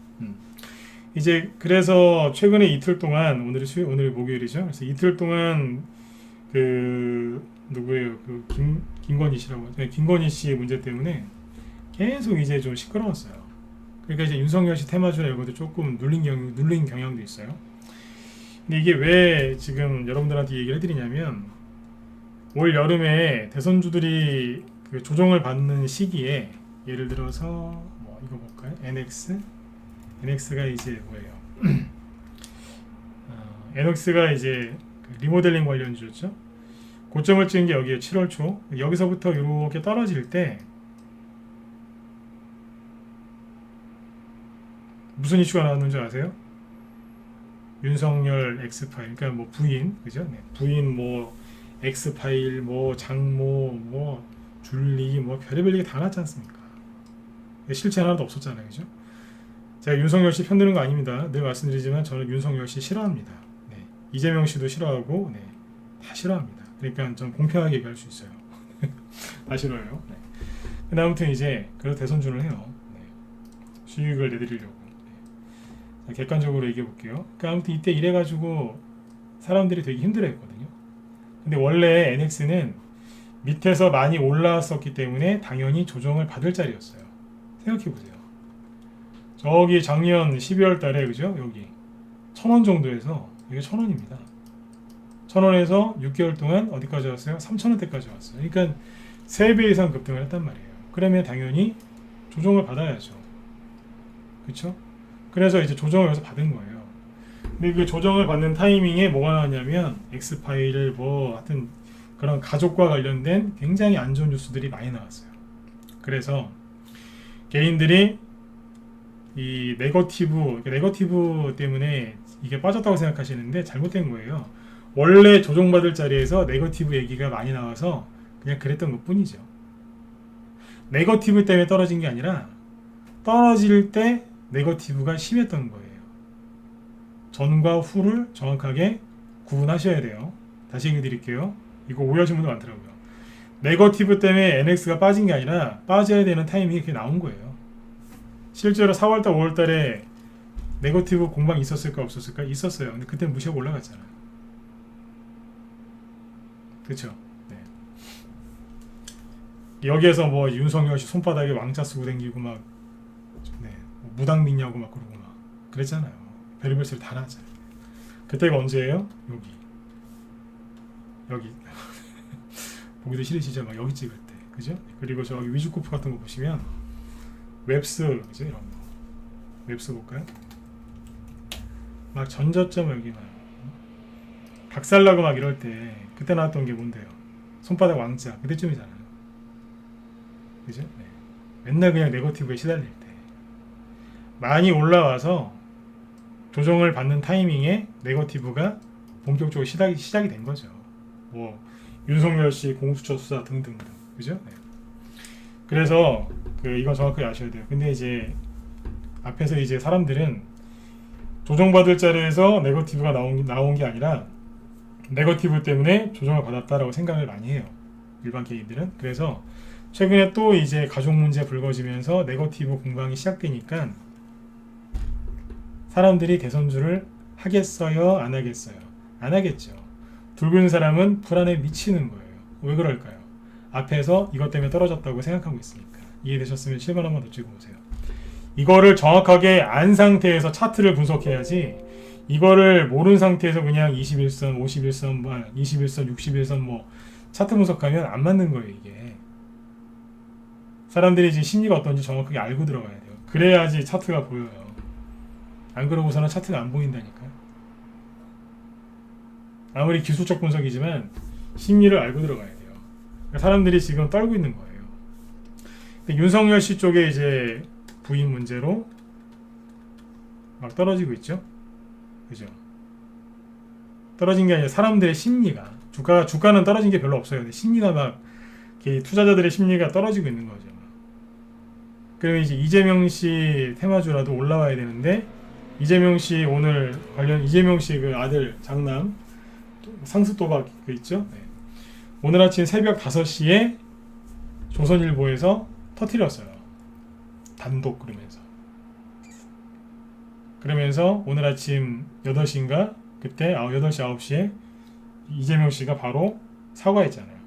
이제 그래서 최근에 이틀 동안 오늘 목요일이죠. 그래서 이틀 동안 그 누구예요? 그 김건희 씨라고 하죠. 김건희 씨 문제 때문에 계속 이제 좀 시끄러웠어요. 그러니까 이제 윤석열 씨 테마주나 이것도 조금 눌린 경향도 있어요. 근데 이게 왜 지금 여러분들한테 얘기를 해드리냐면 올 여름에 대선주들이 그 조정을 받는 시기에 예를 들어서 뭐 이거 볼까요? NX가 이제 뭐예요? NX가 이제 그 리모델링 관련주였죠. 고점을 찍은 게 여기에 7월 초. 여기서부터 이렇게 떨어질 때 무슨 이슈가 나왔는 줄 아세요? 윤석열 X파일, 그러니까 뭐 부인, 그죠? 네. 부인 뭐 X파일, 뭐 장모, 뭐 줄리, 뭐 별의별 얘기 다 나왔지 않습니까? 실체 하나도 없었잖아요, 그죠? 제가 윤석열 씨 편드는 거 아닙니다. 늘 말씀드리지만 저는 윤석열 씨 싫어합니다. 네. 이재명 씨도 싫어하고, 네. 다 싫어합니다. 그러니까 좀 공평하게 얘기할 수 있어요. 다 싫어요. 네. 근데 아무튼 이제 그래도 대선주를 해요. 네. 수익을 내드리려고. 네. 객관적으로 얘기해 볼게요. 그러니까 아무튼 이때 이래가지고 사람들이 되게 힘들어했거든요. 근데 원래 NX는 밑에서 많이 올라왔었기 때문에 당연히 조정을 받을 자리였어요. 생각해 보세요. 저기 작년 12월 달에 그죠? 여기 1,000원 정도에서 이게 1,000원입니다. 1,000원에서 6개월 동안 어디까지 왔어요? 3,000원대까지 왔어요. 그러니까 3배 이상 급등을 했단 말이에요. 그러면 당연히 조정을 받아야죠. 그렇죠? 그래서 이제 조정을 여기서 받은 거예요. 근데 그 조정을 받는 타이밍에 뭐가 나왔냐면 엑스파일 뭐 하여튼 그런 가족과 관련된 굉장히 안 좋은 뉴스들이 많이 나왔어요. 그래서 개인들이 이 네거티브 때문에 이게 빠졌다고 생각하시는데 잘못된 거예요. 원래 조정받을 자리에서 네거티브 얘기가 많이 나와서 그냥 그랬던 것 뿐이죠. 네거티브 때문에 떨어진 게 아니라 떨어질 때 네거티브가 심했던 거예요. 전과 후를 정확하게 구분하셔야 돼요. 다시 얘기 드릴게요. 이거 오해하시는 분들 많더라고요. 네거티브 때문에 NX가 빠진 게 아니라 빠져야 되는 타이밍이 그게 나온 거예요. 실제로 4월달 5월달에 네거티브 공방이 있었을까 없었을까? 있었어요. 근데 그때 무시하고 올라갔잖아요. 그렇죠? 네. 여기에서 뭐 윤석열 씨 손바닥에 왕자 쓰고 댕기고 막 네, 뭐 무당 믿냐고 막 그러고 막 그랬잖아요. 별의별 소리 다 나잖아요. 그때가 언제예요? 여기 보기도 싫으시죠? 막 여기 찍을 때, 그죠? 그리고 저기 위주코프 같은 거 보시면 웹스, 그죠? 이런 거 웹스 볼까요? 막 전저점 여기 막 박살나고 막 이럴 때 그때 나왔던 게 뭔데요? 손바닥 왕자 그때쯤이잖아요. 그죠? 네. 맨날 그냥 네거티브에 시달릴 때 많이 올라와서 조정을 받는 타이밍에 네거티브가 본격적으로 시작이 된 거죠. 뭐 윤석열 씨 공수처 수사 등등등, 그죠? 네. 그래서 이건 정확하게 아셔야 돼요. 근데 이제 앞에서 이제 사람들은 조정받을 자리에서 네거티브가 나온 게 아니라 네거티브 때문에 조정을 받았다라고 생각을 많이 해요. 일반 개인들은. 그래서 최근에 또 이제 가족 문제 불거지면서 네거티브 공방이 시작되니까 사람들이 대선주를 하겠어요? 안 하겠어요? 안 하겠죠. 붉은 사람은 불안에 미치는 거예요. 왜 그럴까요? 앞에서 이것 때문에 떨어졌다고 생각하고 있으니까. 이해되셨으면 7번 한번 더 찍어보세요. 이거를 정확하게 안 상태에서 차트를 분석해야지 이거를 모르는 상태에서 그냥 21선, 51선, 21선, 61선 뭐 차트 분석하면 안 맞는 거예요, 이게. 사람들이 이제 심리가 어떤지 정확하게 알고 들어가야 돼요. 그래야지 차트가 보여요. 안 그러고서는 차트가 안 보인다니까요. 아무리 기술적 분석이지만 심리를 알고 들어가야 돼요. 그러니까 사람들이 지금 떨고 있는 거예요. 근데 윤석열 씨 쪽에 이제 부인 문제로 막 떨어지고 있죠. 그죠? 떨어진 게 아니라 사람들의 심리가 주가는 떨어진 게 별로 없어요. 근데 심리가 막 투자자들의 심리가 떨어지고 있는 거죠. 그러면 이제 이재명 씨 테마주라도 올라와야 되는데 이재명 씨 오늘 이재명 씨 그 아들 장남 상습 도박 그 있죠? 네. 오늘 아침 새벽 5시에 조선일보에서 터뜨렸어요. 단독 그러면서 오늘 아침 8시인가 그때 8시 9시에 이재명 씨가 바로 사과했잖아요.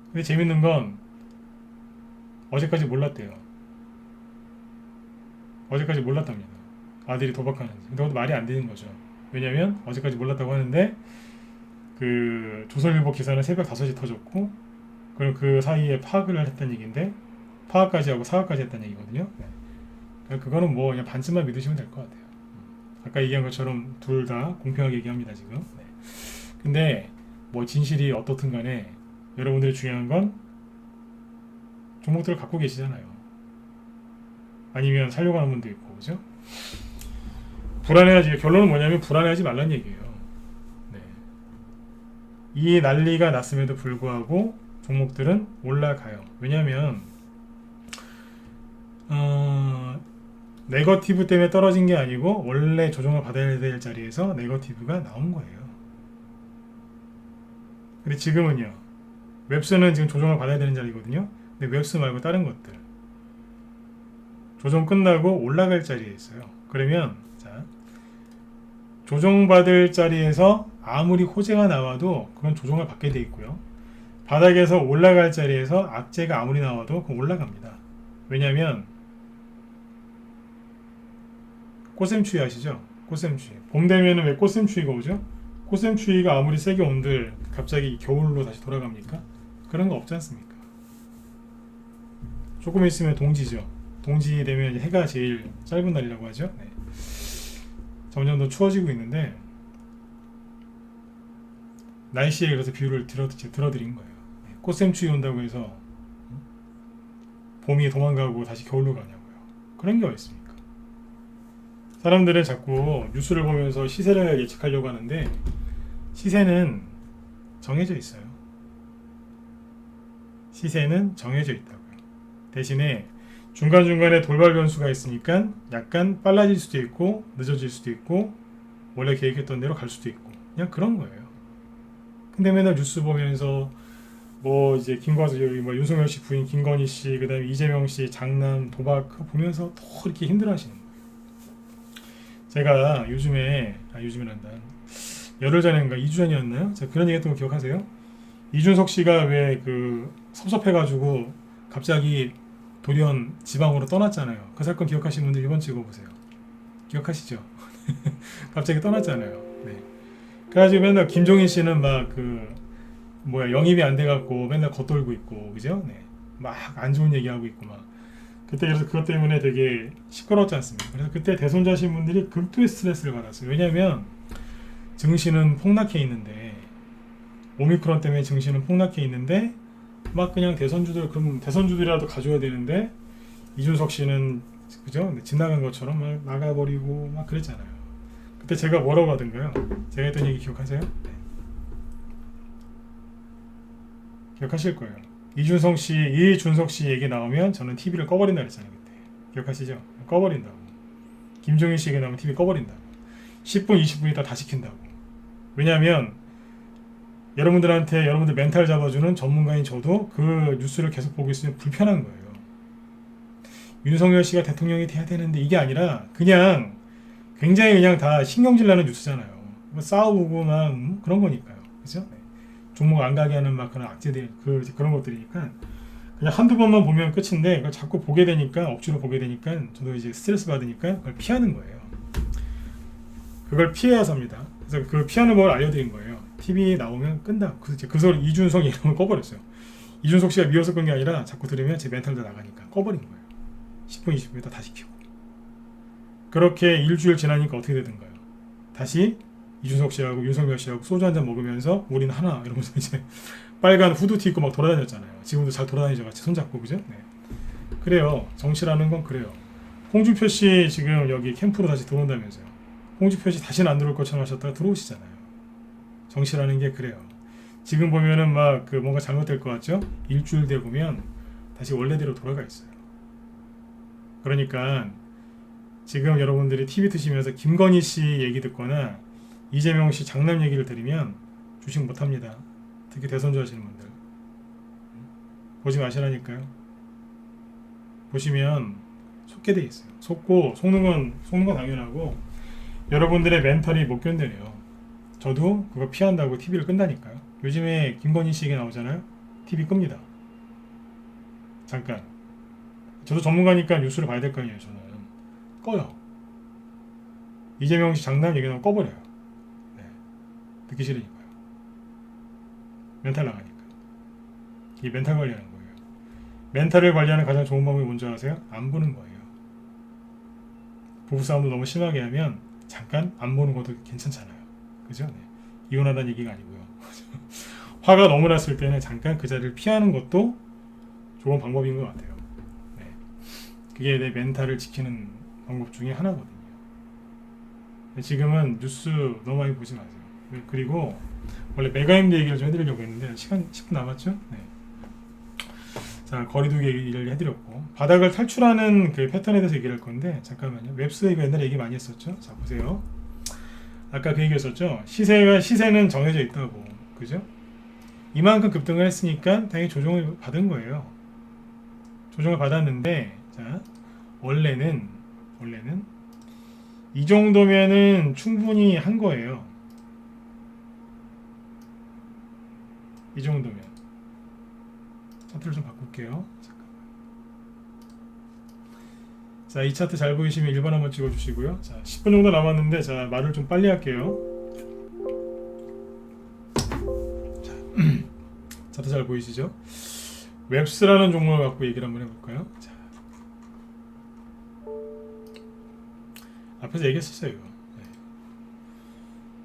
근데 재밌는 건 어제까지 몰랐대요. 어제까지 몰랐답니다. 아들이 도박하는지. 근데 그것도 말이 안 되는 거죠. 왜냐면 어제까지 몰랐다고 하는데 그 조선일보 기사는 새벽 5시 터졌고 그럼 그 사이에 파악을 했다는 얘기인데 파악까지 하고 사과까지 했다는 얘기거든요. 네. 그러니까 그거는 뭐 그냥 반쯤만 믿으시면 될 것 같아요. 아까 얘기한 것처럼 둘 다 공평하게 얘기합니다 지금. 네. 근데 뭐 진실이 어떻든 간에 여러분들이 중요한 건 종목들을 갖고 계시잖아요. 아니면 살려고 하는 분도 있고 그죠? 불안해하지. 결론은 뭐냐면 불안해하지 말란 얘기예요. 네. 이 난리가 났음에도 불구하고 종목들은 올라가요. 왜냐하면 네거티브 때문에 떨어진 게 아니고 원래 조정을 받아야 될 자리에서 네거티브가 나온 거예요. 근데 지금은요. 웹스는 지금 조정을 받아야 되는 자리거든요. 근데 웹스 말고 다른 것들 조정 끝나고 올라갈 자리에 있어요. 그러면 자 조정받을 자리에서 아무리 호재가 나와도 그건 조정을 받게 돼 있고요. 바닥에서 올라갈 자리에서 악재가 아무리 나와도 그건 올라갑니다. 왜냐하면 꽃샘추위 아시죠? 꽃샘추위. 봄 되면은 왜 꽃샘추위가 오죠? 꽃샘추위가 아무리 세게 온들 갑자기 겨울로 다시 돌아갑니까? 그런 거 없지 않습니까? 조금 있으면 동지죠. 동지 되면 이제 해가 제일 짧은 날이라고 하죠. 네. 점점 더 추워지고 있는데 날씨에 그래서 비유를 들어드린 거예요. 네. 꽃샘추위 온다고 해서 봄이 도망가고 다시 겨울로 가냐고요. 그런 게 어디 있습니까? 사람들은 자꾸 뉴스를 보면서 시세를 예측하려고 하는데 시세는 정해져 있어요. 시세는 정해져 있다고요. 대신에 중간중간에 돌발 변수가 있으니까 약간 빨라질 수도 있고 늦어질 수도 있고 원래 계획했던 대로 갈 수도 있고 그냥 그런 거예요. 근데 맨날 뉴스 보면서 뭐 이제 뭐 윤석열 씨 부인 김건희 씨 그다음에 이재명 씨 장남 도박 보면서 더 이렇게 힘들어하시는 거예요. 제가 요즘에란다 열흘 전인가 2주 전이었나요? 제가 그런 얘기했던 거 기억하세요? 이준석 씨가 왜 그 섭섭해가지고 갑자기 돌연 지방으로 떠났잖아요. 그 사건 기억하시는 분들 이번 찍어보세요. 기억하시죠? 갑자기 떠났잖아요. 네. 그래가지고 맨날 김종인 씨는 막 영입이 안 돼갖고 맨날 겉돌고 있고 그죠? 네. 막 안 좋은 얘기하고 있고 막 그때 그래서 그것 때문에 되게 시끄러웠지 않습니까? 그래서 그때 대손자신 분들이 극도의 스트레스를 받았어요. 왜냐하면 증시는 폭락해 있는데 오미크론 때문에 증시는 폭락해 있는데 막 그냥 그럼 대선주들이라도 가져야 되는데 이준석 씨는 그죠? 집 나간 것처럼 막 나가버리고 막 그랬잖아요. 그때 제가 뭐라고 하던가요? 제가 했던 얘기 기억하세요? 네. 기억하실 거예요. 이준석 씨 얘기 나오면 저는 TV를 꺼버린다 그랬잖아요. 그때. 기억하시죠? 꺼버린다고. 김종인 씨 얘기 나오면 TV 꺼버린다고. 10분, 20분 있다 다 시킨다고. 왜냐하면 여러분들 멘탈 잡아주는 전문가인 저도 그 뉴스를 계속 보고 있으면 불편한 거예요. 윤석열 씨가 대통령이 돼야 되는데 이게 아니라 그냥 굉장히 그냥 다 신경질 나는 뉴스잖아요. 뭐 싸우고 막 그런 거니까요. 그죠? 네. 종목 안 가게 하는 막 그런 악재들 그런 것들이니까 그냥 한두 번만 보면 끝인데 그걸 자꾸 보게 되니까 억지로 보게 되니까 저도 이제 스트레스 받으니까 그걸 피하는 거예요. 그걸 피해야 삽니다. 그래서 그 피하는 법을 알려드린 거예요. TV에 나오면 끈다. 그 소리 이준석 이름을 꺼버렸어요. 이준석 씨가 미워서 끈 게 아니라 자꾸 들으면 제 멘탈도 나가니까 꺼버린 거예요. 10분 20분 있다 다시 켜고 그렇게 일주일 지나니까 어떻게 되던가요? 다시 이준석 씨하고 윤석열 씨하고 소주 한잔 먹으면서 우린 하나 이러면서 이제 빨간 후드티 입고 막 돌아다녔잖아요. 지금도 잘 돌아다니죠. 같이 손잡고 그죠? 네. 그래요. 정치라는 건 그래요. 홍준표 씨 지금 여기 캠프로 다시 들어온다면서요. 홍준표 씨 다시는 안 들어올 것처럼 하셨다가 들어오시잖아요. 정치라는 게 그래요. 지금 보면은 막 뭔가 잘못될 것 같죠? 일주일 뒤에 보면 다시 원래대로 돌아가 있어요. 그러니까 지금 여러분들이 TV 드시면서 김건희 씨 얘기 듣거나 이재명 씨 장남 얘기를 들으면 주식 못합니다. 특히 대선주 하시는 분들 보지 마시라니까요. 보시면 속게 돼 있어요. 속는 건 당연하고 여러분들의 멘탈이 못 견뎌요. 저도 그거 피한다고 TV를 끈다니까요. 요즘에 김건희 씨 얘기 나오잖아요. TV 끕니다. 잠깐. 저도 전문가니까 뉴스를 봐야 될 거 아니에요. 저는 꺼요. 이재명 씨 장난 얘기 나오면 꺼버려요. 네. 듣기 싫으니까요. 멘탈 나가니까. 이 멘탈 관리하는 거예요. 멘탈을 관리하는 가장 좋은 방법이 뭔지 아세요? 안 보는 거예요. 부부싸움도 너무 심하게 하면 잠깐 안 보는 것도 괜찮잖아요. 그죠? 네. 이혼하다는 얘기가 아니고요. 화가 너무 났을 때는 잠깐 그 자리를 피하는 것도 좋은 방법인 것 같아요. 네. 그게 내 멘탈을 지키는 방법 중에 하나거든요. 지금은 뉴스 너무 많이 보지 마세요. 그리고 원래 메가임드 얘기를 좀 해드리려고 했는데 시간 10분 남았죠? 네. 자, 거리두기 얘기를 해드렸고 바닥을 탈출하는 그 패턴에 대해서 얘기를 할 건데 잠깐만요. 웹스 이거 옛날에 얘기 많이 했었죠? 자, 보세요. 아까 그 얘기했었죠? 시세는 정해져 있다고. 그죠? 이만큼 급등을 했으니까 당연히 조정을 받은 거예요. 조정을 받았는데 자, 원래는 이 정도면은 충분히 한 거예요. 이 정도면. 차트를 좀 바꿀게요. 잠깐만. 자, 이 차트 잘 보이시면 1번 한번 찍어주시고요. 자, 10분 정도 남았는데 자, 말을 좀 빨리 할게요. 자, 차트 잘 보이시죠? 웹스라는 종목을 갖고 얘기를 한번 해볼까요? 자, 앞에서 얘기했었어요. 이거. 네.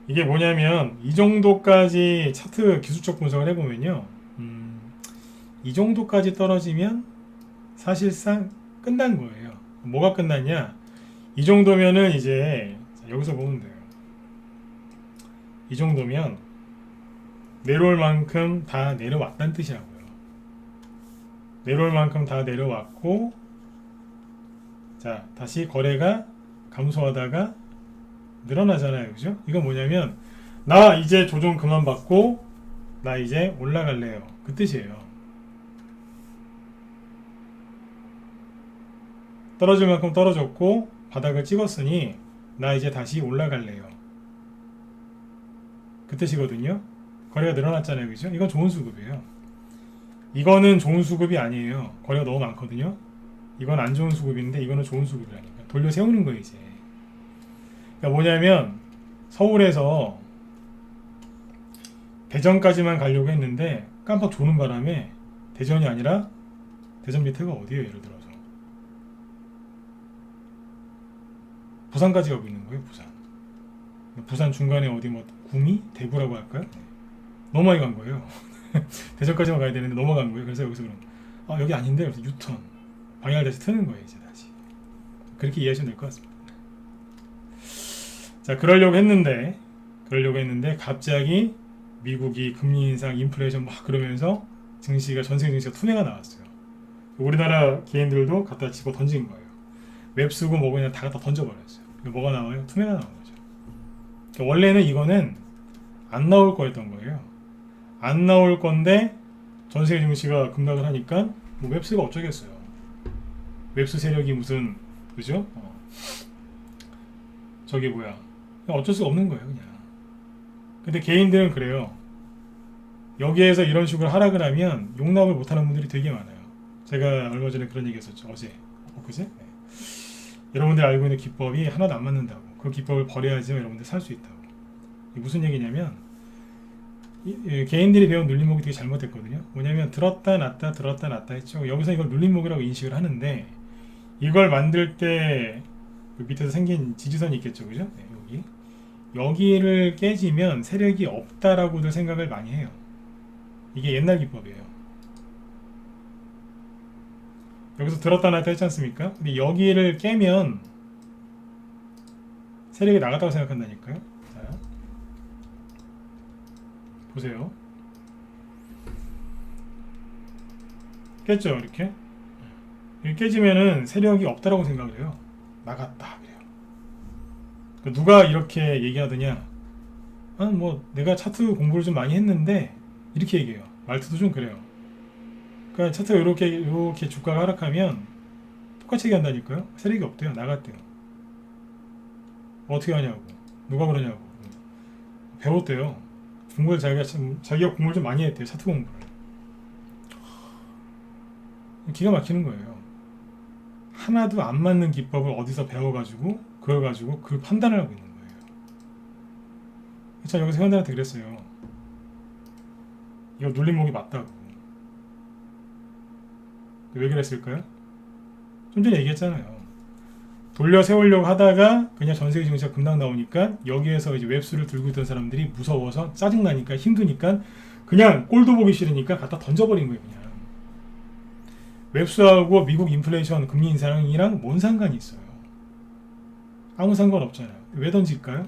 이게 뭐냐면 이 정도까지 차트 기술적 분석을 해보면요. 이 정도까지 떨어지면 사실상 끝난 거예요. 뭐가 끝났냐? 이 정도면은 이제 여기서 보면 돼요. 이 정도면 내려올 만큼 다 내려왔다는 뜻이라고요. 내려올 만큼 다 내려왔고 자, 다시 거래가 감소하다가 늘어나잖아요. 그죠? 이건 뭐냐면 나 이제 조정 그만 받고 나 이제 올라갈래요. 그 뜻이에요. 떨어질 만큼 떨어졌고 바닥을 찍었으니 나 이제 다시 올라갈래요. 그 뜻이거든요. 거래가 늘어났잖아요. 그죠? 이건 좋은 수급이에요. 이거는 좋은 수급이 아니에요. 거래가 너무 많거든요. 이건 안 좋은 수급인데 이거는 좋은 수급이라니까. 돌려 세우는 거예요 이제. 그러니까 뭐냐면 서울에서 대전까지만 가려고 했는데 깜빡 조는 바람에 대전이 아니라 대전 밑에가 어디예요? 예를 들어서 부산까지 가고 있는 거예요. 부산 중간에 어디 뭐 구미? 대구라고 할까요? 너무 많이 간 거예요. 대전까지만 가야 되는데 넘어간 거예요. 그래서 여기서 그럼 여기 아닌데 그래서 유턴 방향을 다시 트는 거예요. 이제 다시 그렇게 이해하시면 될 것 같습니다. 자, 그러려고 했는데 갑자기 미국이 금리 인상, 인플레이션 막 그러면서 증시가 전 세계 증시가 투매가 나왔어요. 우리나라 개인들도 갖다 집어 던진 거예요. 웹스고 뭐 그냥 다 갖다 던져버렸어요. 뭐가 나와요? 투매가 나온 거죠. 그러니까 원래는 이거는 안 나올 거였던 거예요. 안 나올 건데 전 세계 증시가 급락을 하니까 뭐 웹스가 어쩌겠어요. 웹스 세력이 무슨 그죠? 저게 뭐야? 어쩔 수가 없는 거예요, 그냥. 근데 개인들은 그래요. 여기에서 이런 식으로 하락을 하면 용납을 못하는 분들이 되게 많아요. 제가 얼마 전에 그런 얘기 했었죠. 어제. 그제? 네. 여러분들이 알고 있는 기법이 하나도 안 맞는다고. 그 기법을 버려야지 여러분들 살 수 있다고. 이게 무슨 얘기냐면 개인들이 배운 눌림목이 되게 잘못됐거든요. 뭐냐면 들었다 놨다 했죠. 여기서 이걸 눌림목이라고 인식을 하는데 이걸 만들 때 그 밑에서 생긴 지지선이 있겠죠. 그죠? 네, 여기를 깨지면 세력이 없다라고들 생각을 많이 해요. 이게 옛날 기법이에요. 여기서 들었다 놨다 했지 않습니까? 근데 여기를 깨면 세력이 나갔다고 생각한다니까요. 자, 보세요. 깼죠? 이렇게 깨지면은 세력이 없다라고 생각을 해요. 나갔다 그래요. 누가 이렇게 얘기하더냐? 뭐 내가 차트 공부를 좀 많이 했는데 이렇게 얘기해요. 말투도 좀 그래요. 그러니까 차트가 이렇게 주가가 하락하면 똑같이 얘기한다니까요. 세력이 없대요. 나갔대요. 어떻게 하냐고. 누가 그러냐고. 배웠대요. 자기가 공부를 좀 많이 했대요. 차트 공부를. 기가 막히는 거예요. 하나도 안 맞는 기법을 어디서 배워가지고 그걸 가지고 그 판단을 하고 있는 거예요. 제가 여기서 회원들한테 그랬어요. 이거 눌림목이 맞다고. 왜 그랬을까요? 좀 전에 얘기했잖아요. 돌려 세우려고 하다가 그냥 전세계 증시가 급락 나오니까 여기에서 이제 웹수를 들고 있던 사람들이 무서워서 짜증나니까 힘드니까 그냥 꼴도 보기 싫으니까 갖다 던져버린 거예요. 그냥. 웹수하고 미국 인플레이션 금리 인상이랑 뭔 상관이 있어요? 아무 상관 없잖아요. 왜 던질까요?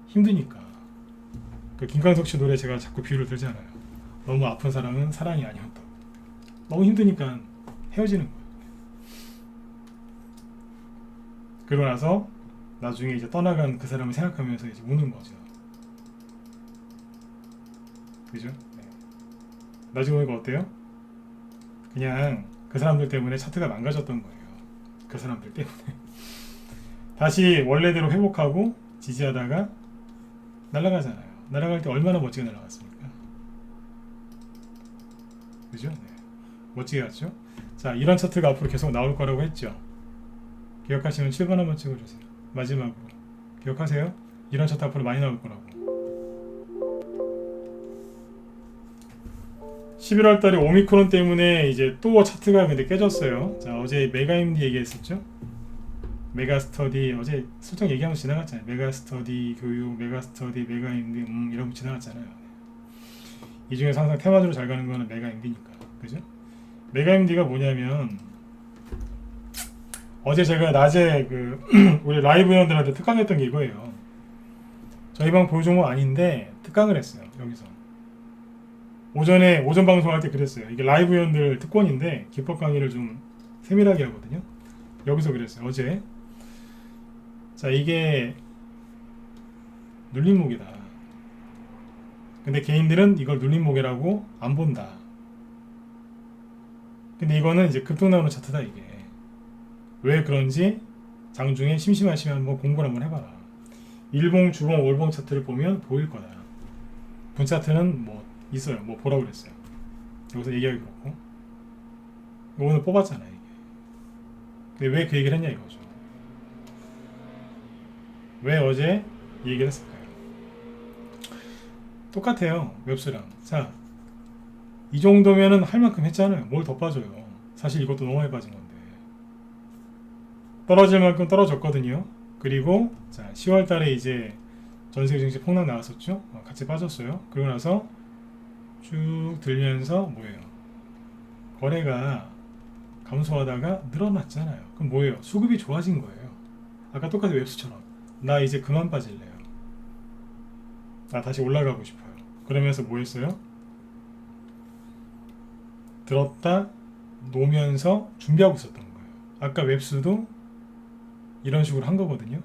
힘드니까. 그 김광석 씨 노래 제가 자꾸 비유를 들잖아요. 너무 아픈 사랑은 사랑이 아니었다고. 너무 힘드니까 헤어지는 거예요. 그러고 나서 나중에 이제 떠나간 그 사람을 생각하면서 이제 우는 거죠. 그죠? 네. 나중에 보니까 어때요? 그냥 그 사람들 때문에 차트가 망가졌던 거예요. 그 사람들 때문에. 다시 원래대로 회복하고 지지하다가 날아가잖아요. 날아갈 때 얼마나 멋지게 날아갔습니까? 그죠? 네. 멋지게 갔죠? 자, 이런 차트가 앞으로 계속 나올 거라고 했죠. 기억하시면 7번 한번 찍어주세요. 마지막으로. 기억하세요? 이런 차트 앞으로 많이 나올 거라고. 11월 달에 오미크론 때문에 이제 또 차트가 근데 깨졌어요. 자, 어제 메가임디 얘기했었죠? 메가스터디 어제 슬쩍 얘기하면서 지나갔잖아요. 메가스터디 교육, 메가스터디, 메가임디 이런 거 지나갔잖아요. 이 중에서 항상 테마주로 잘 가는 거는 메가임디니까. 그죠? 메가임디가 뭐냐면 어제 제가 낮에 그 우리 라이브 회원들한테 특강했던 게 이거예요. 저희 방 보유 종목 아닌데 특강을 했어요. 여기서. 오전 방송할 때 그랬어요. 이게 라이브 회원들 특권인데 기법 강의를 좀 세밀하게 하거든요. 여기서 그랬어요. 어제. 자, 이게 눌림목이다. 근데 개인들은 이걸 눌림목이라고 안 본다. 근데 이거는 이제 급등 나오는 차트다 이게. 왜 그런지 장중에 심심하시면 한번 공부를 한번 해봐라. 일봉, 주봉, 월봉 차트를 보면 보일 거다. 분 차트는 뭐 있어요. 뭐 보라고 그랬어요. 여기서 얘기하기 그렇고. 오늘 뽑았잖아 이게. 근데 왜 그 얘기를 했냐 이거죠. 왜 어제 이 얘기를 했을까요? 똑같아요. 웹스랑. 자, 이 정도면은 할 만큼 했잖아요. 뭘 더 빠져요. 사실 이것도 너무 많이 빠진 건데. 떨어질 만큼 떨어졌거든요. 그리고 자, 10월 달에 이제 전세계 증시 폭락 나왔었죠. 같이 빠졌어요. 그러고 나서 쭉 들면서 뭐예요? 거래가 감소하다가 늘어났잖아요. 그럼 뭐예요? 수급이 좋아진 거예요. 아까 똑같이 웹스처럼 나 이제 그만 빠질래요. 나 다시 올라가고 싶어요. 그러면서 뭐 했어요? 들었다 놓으면서 준비하고 있었던 거예요. 아까 웹스도 이런 식으로 한 거거든요.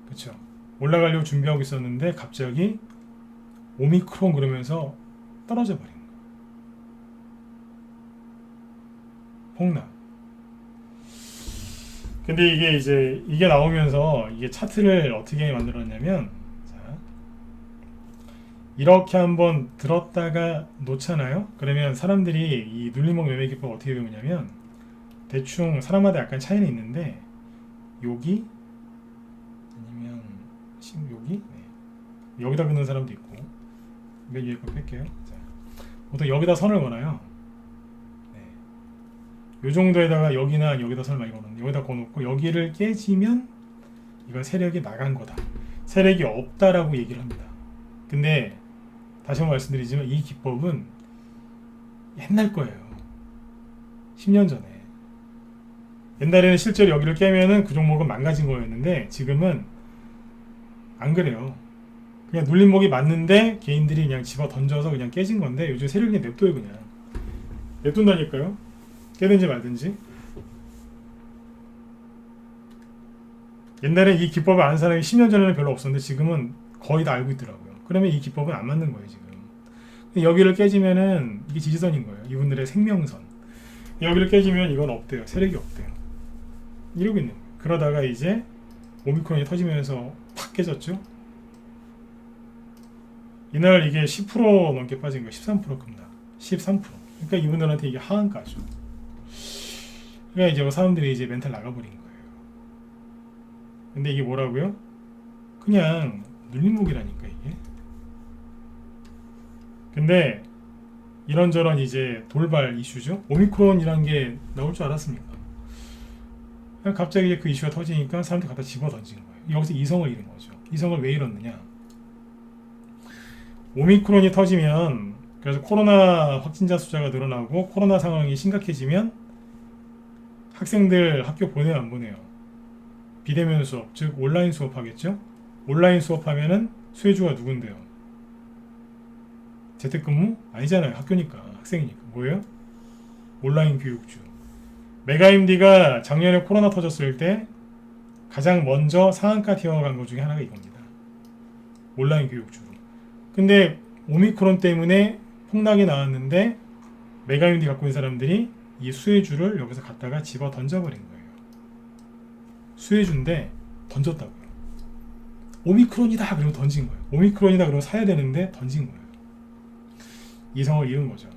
그쵸? 올라가려고 준비하고 있었는데 갑자기 오미크론 그러면서 떨어져 버린 거예요. 폭락. 근데 이게 나오면서 이게 차트를 어떻게 만들었냐면, 자, 이렇게 한번 들었다가 놓잖아요. 그러면 사람들이 이 눌림목 매매 기법 어떻게 배우냐면, 대충 사람마다 약간 차이는 있는데, 여기 아니면 여기 네. 여기다 긋는 사람도 있고, 맨 위에 거 뺄게요. 자, 보통 여기다 선을 거나요. 요 정도에다가 여기나 여기다 선을 많이 거는 여기다 거놓고 여기를 깨지면 이건 세력이 나간 거다. 세력이 없다라고 얘기를 합니다. 근데 다시 한번 말씀드리지만 이 기법은 옛날 거예요. 10년 전에. 옛날에는 실제로 여기를 깨면은 그 종목은 망가진 거였는데 지금은 안 그래요. 그냥 눌림목이 맞는데 개인들이 그냥 집어 던져서 그냥 깨진 건데 요즘 세력이 냅둬요. 그냥 냅둔다니까요. 깨든지 말든지. 옛날에 이 기법을 아는 사람이 10년 전에는 별로 없었는데 지금은 거의 다 알고 있더라고요. 그러면 이 기법은 안 맞는 거예요 지금. 근데 여기를 깨지면은 이게 지지선인 거예요. 이분들의 생명선. 여기를 깨지면 이건 없대요. 세력이 없대요. 이러고 있는 거예요. 그러다가 이제 오미크론이 터지면서 팍 깨졌죠. 이날 이게 10% 넘게 빠진 거예요. 13% 급락. 13%. 그러니까 이분들한테 이게 하한가죠. 그러니까 이제 사람들이 이제 멘탈 나가버린 거예요. 근데 이게 뭐라고요? 그냥 눌림목이라니까 이게. 근데 이런저런 이제 돌발 이슈죠. 오미크론이란 게 나올 줄 알았습니까? 그냥 갑자기 그 이슈가 터지니까 사람들 갖다 집어 던진 거예요. 여기서 이성을 잃은 거죠. 이성을 왜 잃었느냐? 오미크론이 터지면, 그래서 코로나 확진자 숫자가 늘어나고 코로나 상황이 심각해지면 학생들 학교 보내요 안 보내요? 비대면 수업, 즉 온라인 수업하겠죠? 온라인 수업하면은 수혜주가 누군데요? 재택근무? 아니잖아요. 학교니까, 학생이니까. 뭐예요? 온라인 교육주. 메가임디가 작년에 코로나 터졌을 때 가장 먼저 상한가 튀어간 것 중에 하나가 이겁니다. 온라인 교육주로. 근데 오미크론 때문에 폭락이 나왔는데 메가임디 갖고 있는 사람들이 이 수혜주를 여기서 갖다가 집어 던져버린 거예요. 수혜주인데 던졌다고요. 오미크론이다 그러면 던진 거예요. 오미크론이다 그러면 사야 되는데 던진 거예요. 이성을 잃은 거죠.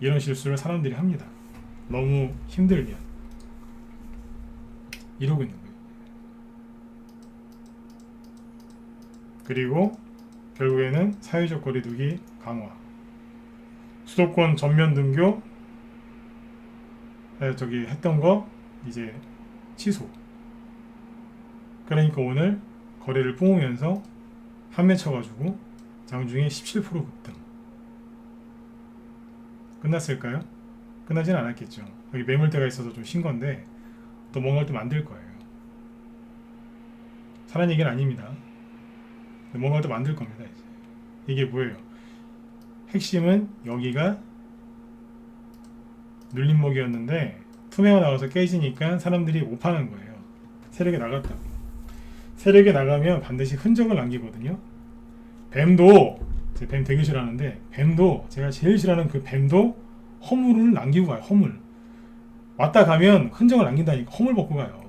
이런 실수를 사람들이 합니다. 너무 힘들면 이러고 있는 거예요. 그리고 결국에는 사회적 거리두기 강화, 수도권 전면 등교 했던 거 이제 취소. 그러니까 오늘 거래를 뿜으면서 판매 쳐가지고 장중에 17% 급등. 끝났을까요? 끝나진 않았겠죠. 여기 매물대가 있어서 좀 신 건데 또 뭔가를 또 만들 거예요. 사는 얘기는 아닙니다. 뭔가를 또 만들 겁니다. 이제. 이게 뭐예요? 핵심은 여기가 눌림목이었는데 투매가 나와서 깨지니까 사람들이 오판한 거예요. 세력이 나갔다고. 세력이 나가면 반드시 흔적을 남기거든요. 뱀도, 제가 뱀 되게 싫어하는데 뱀도, 제가 제일 싫어하는 그 뱀도 허물을 남기고 가요. 허물. 왔다 가면 흔적을 남긴다니까. 허물 벗고 가요.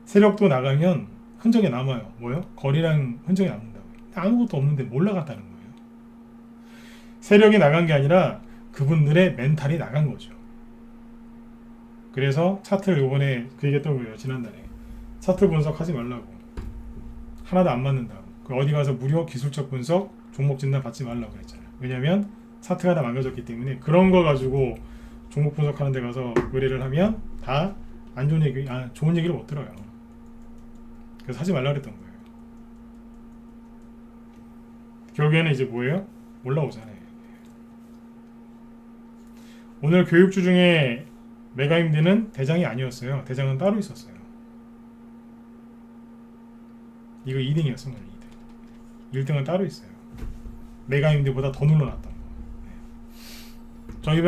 세력도 나가면 흔적이 남아요. 뭐요? 거리랑 흔적이 남는다고요. 아무것도 없는데 뭘 나갔다는 거예요. 세력이 나간 게 아니라 그분들의 멘탈이 나간 거죠. 그래서 차트를 요번에 그 얘기했던 거예요. 지난달에. 차트 분석하지 말라고. 하나도 안 맞는다고. 그 어디 가서 무료 기술적 분석, 종목 진단 받지 말라고 그랬잖아요. 왜냐면 차트가 다 망가졌기 때문에 그런 거 가지고 종목 분석하는 데 가서 의뢰를 하면 다 안 좋은 얘기, 좋은 얘기를 못 들어요. 그래서 하지 말라 그랬던 거예요. 결국에는 이제 뭐예요? 올라오잖아요. 오늘 교육주 중에 메가임디는 대장이 아니었어요. 대장은 따로 있었어요. 이거 2등이었어, 오늘 2등. 1등은 따로 있어요. 메가임디보다 더 눌러놨던 거. 네. 저희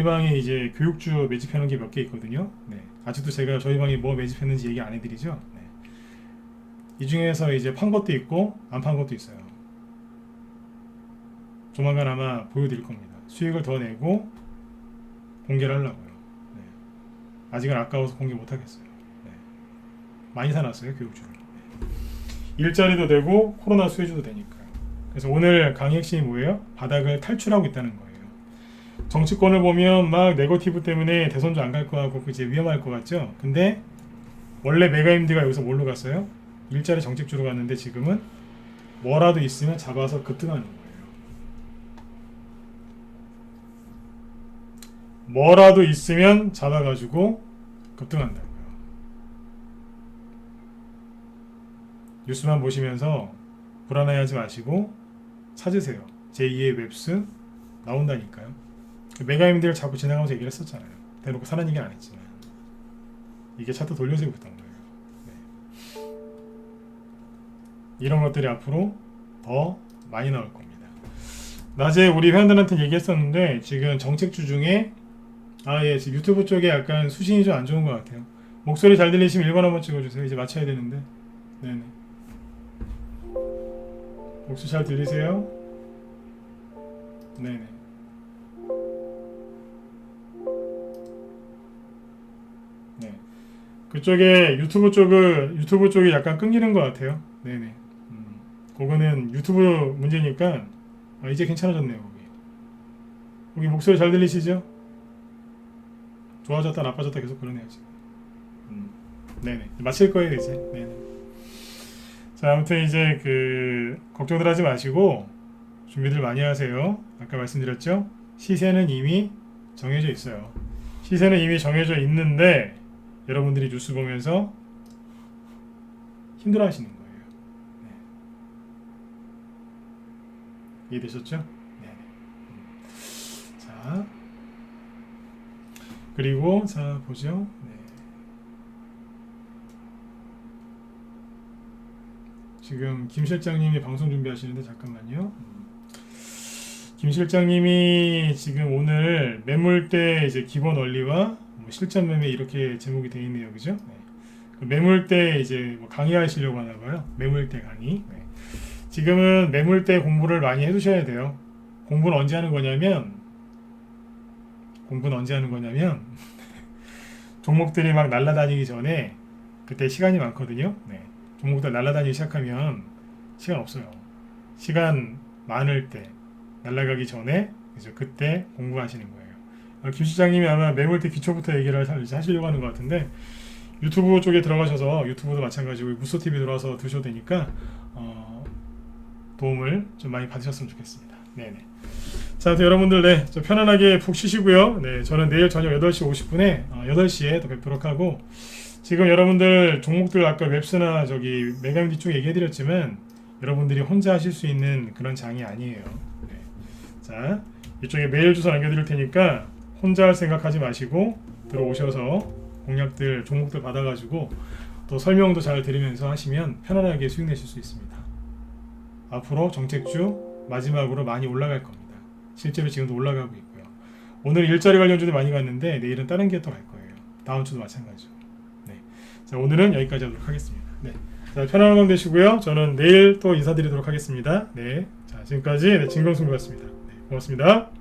방이 이제 교육주 매집하는 게 몇 개 있거든요. 네. 아직도 제가 저희 방이 뭐 매집했는지 얘기 안 해드리죠. 네. 이 중에서 이제 판 것도 있고 안 판 것도 있어요. 조만간 아마 보여드릴 겁니다. 수익을 더 내고 공개를 하려고요. 네. 아직은 아까워서 공개 못 하겠어요. 네. 많이 사놨어요, 교육주를. 네. 일자리도 되고 코로나 수혜주도 되니까요. 그래서 오늘 강의 핵심이 뭐예요? 바닥을 탈출하고 있다는 거예요. 정치권을 보면 막 네거티브 때문에 대선도 안 갈 거 같고 이제 위험할 것 같죠? 근데 원래 메가임디가 여기서 뭘로 갔어요? 일자리 정책주로 갔는데 지금은 뭐라도 있으면 잡아서 급등하는 거예요. 뭐라도 있으면 잡아가지고 급등한다고요. 뉴스만 보시면서 불안해하지 마시고 찾으세요. 제2의 웹스 나온다니까요. 메가임디를 자꾸 지나가면서 얘기를 했었잖아요. 대놓고 사는 얘기는 안 했지만 이게 차트 돌려세우고 있던 거예요. 네. 이런 것들이 앞으로 더 많이 나올 겁니다. 낮에 우리 회원들한테 얘기했었는데 지금 정책주 중에 지금 유튜브 쪽에 약간 수신이 좀 안 좋은 것 같아요. 목소리 잘 들리시면 1번 한번 찍어주세요. 이제 맞춰야 되는데. 네네. 목소리 잘 들리세요? 네네. 네. 그쪽에 유튜브 쪽이 약간 끊기는 것 같아요. 네네. 그거는 유튜브 문제니까 이제 괜찮아졌네요. 거기 목소리 잘 들리시죠? 좋아졌다 나빠졌다 계속 그러네요 지금. 네네. 마칠 거예요 이제. 네네. 자, 아무튼 이제 걱정들 하지 마시고 준비들 많이 하세요. 아까 말씀드렸죠? 시세는 이미 정해져 있어요. 시세는 이미 정해져 있는데 여러분들이 뉴스 보면서 힘들어 하시는 거예요. 네. 이해되셨죠? 네. 자, 그리고 자 보죠. 네. 지금 김 실장님이 방송 준비하시는데 잠깐만요. 김 실장님이 지금 오늘 매물대 이제 기본 원리와 실전 매매 이렇게 제목이 되어 있네요, 그죠? 네. 그 매물대 이제 강의하시려고 하나 봐요. 매물대 강의. 네. 지금은 매물대 공부를 많이 해두셔야 돼요. 공부는 언제 하는 거냐면 종목들이 막 날아다니기 전에 그때 시간이 많거든요. 네. 종목들 날아다니기 시작하면 시간 없어요. 시간 많을 때 날아가기 전에 그죠? 그때 공부하시는 거예요. 김 실장님이 아마 매물대 기초부터 얘기를 하시려고 하는 것 같은데 유튜브 쪽에 들어가셔서 유튜브도 마찬가지고 무소TV 들어와서 드셔도 되니까 도움을 좀 많이 받으셨으면 좋겠습니다. 네네. 자, 여러분들 네, 좀 편안하게 푹 쉬시고요. 네, 저는 내일 저녁 8시 50분에 8시에 또 뵙도록 하고 지금 여러분들 종목들 아까 웹스나 메가미디 쪽 얘기해드렸지만 여러분들이 혼자 하실 수 있는 그런 장이 아니에요. 네. 자, 이쪽에 메일 주소 남겨드릴 테니까 혼자 할 생각하지 마시고 들어오셔서 공략들 종목들 받아가지고 또 설명도 잘 들으면서 하시면 편안하게 수익 내실 수 있습니다. 앞으로 정책주 마지막으로 많이 올라갈 겁니다. 실제로 지금도 올라가고 있고요. 오늘 일자리 관련주도 많이 갔는데 내일은 다른 게 또 갈 거예요. 다음 주도 마찬가지죠. 네. 자, 오늘은 여기까지 하도록 하겠습니다. 네. 자, 편안한 밤 되시고요. 저는 내일 또 인사드리도록 하겠습니다. 네. 자, 지금까지 진검승부였습니다. 네, 고맙습니다.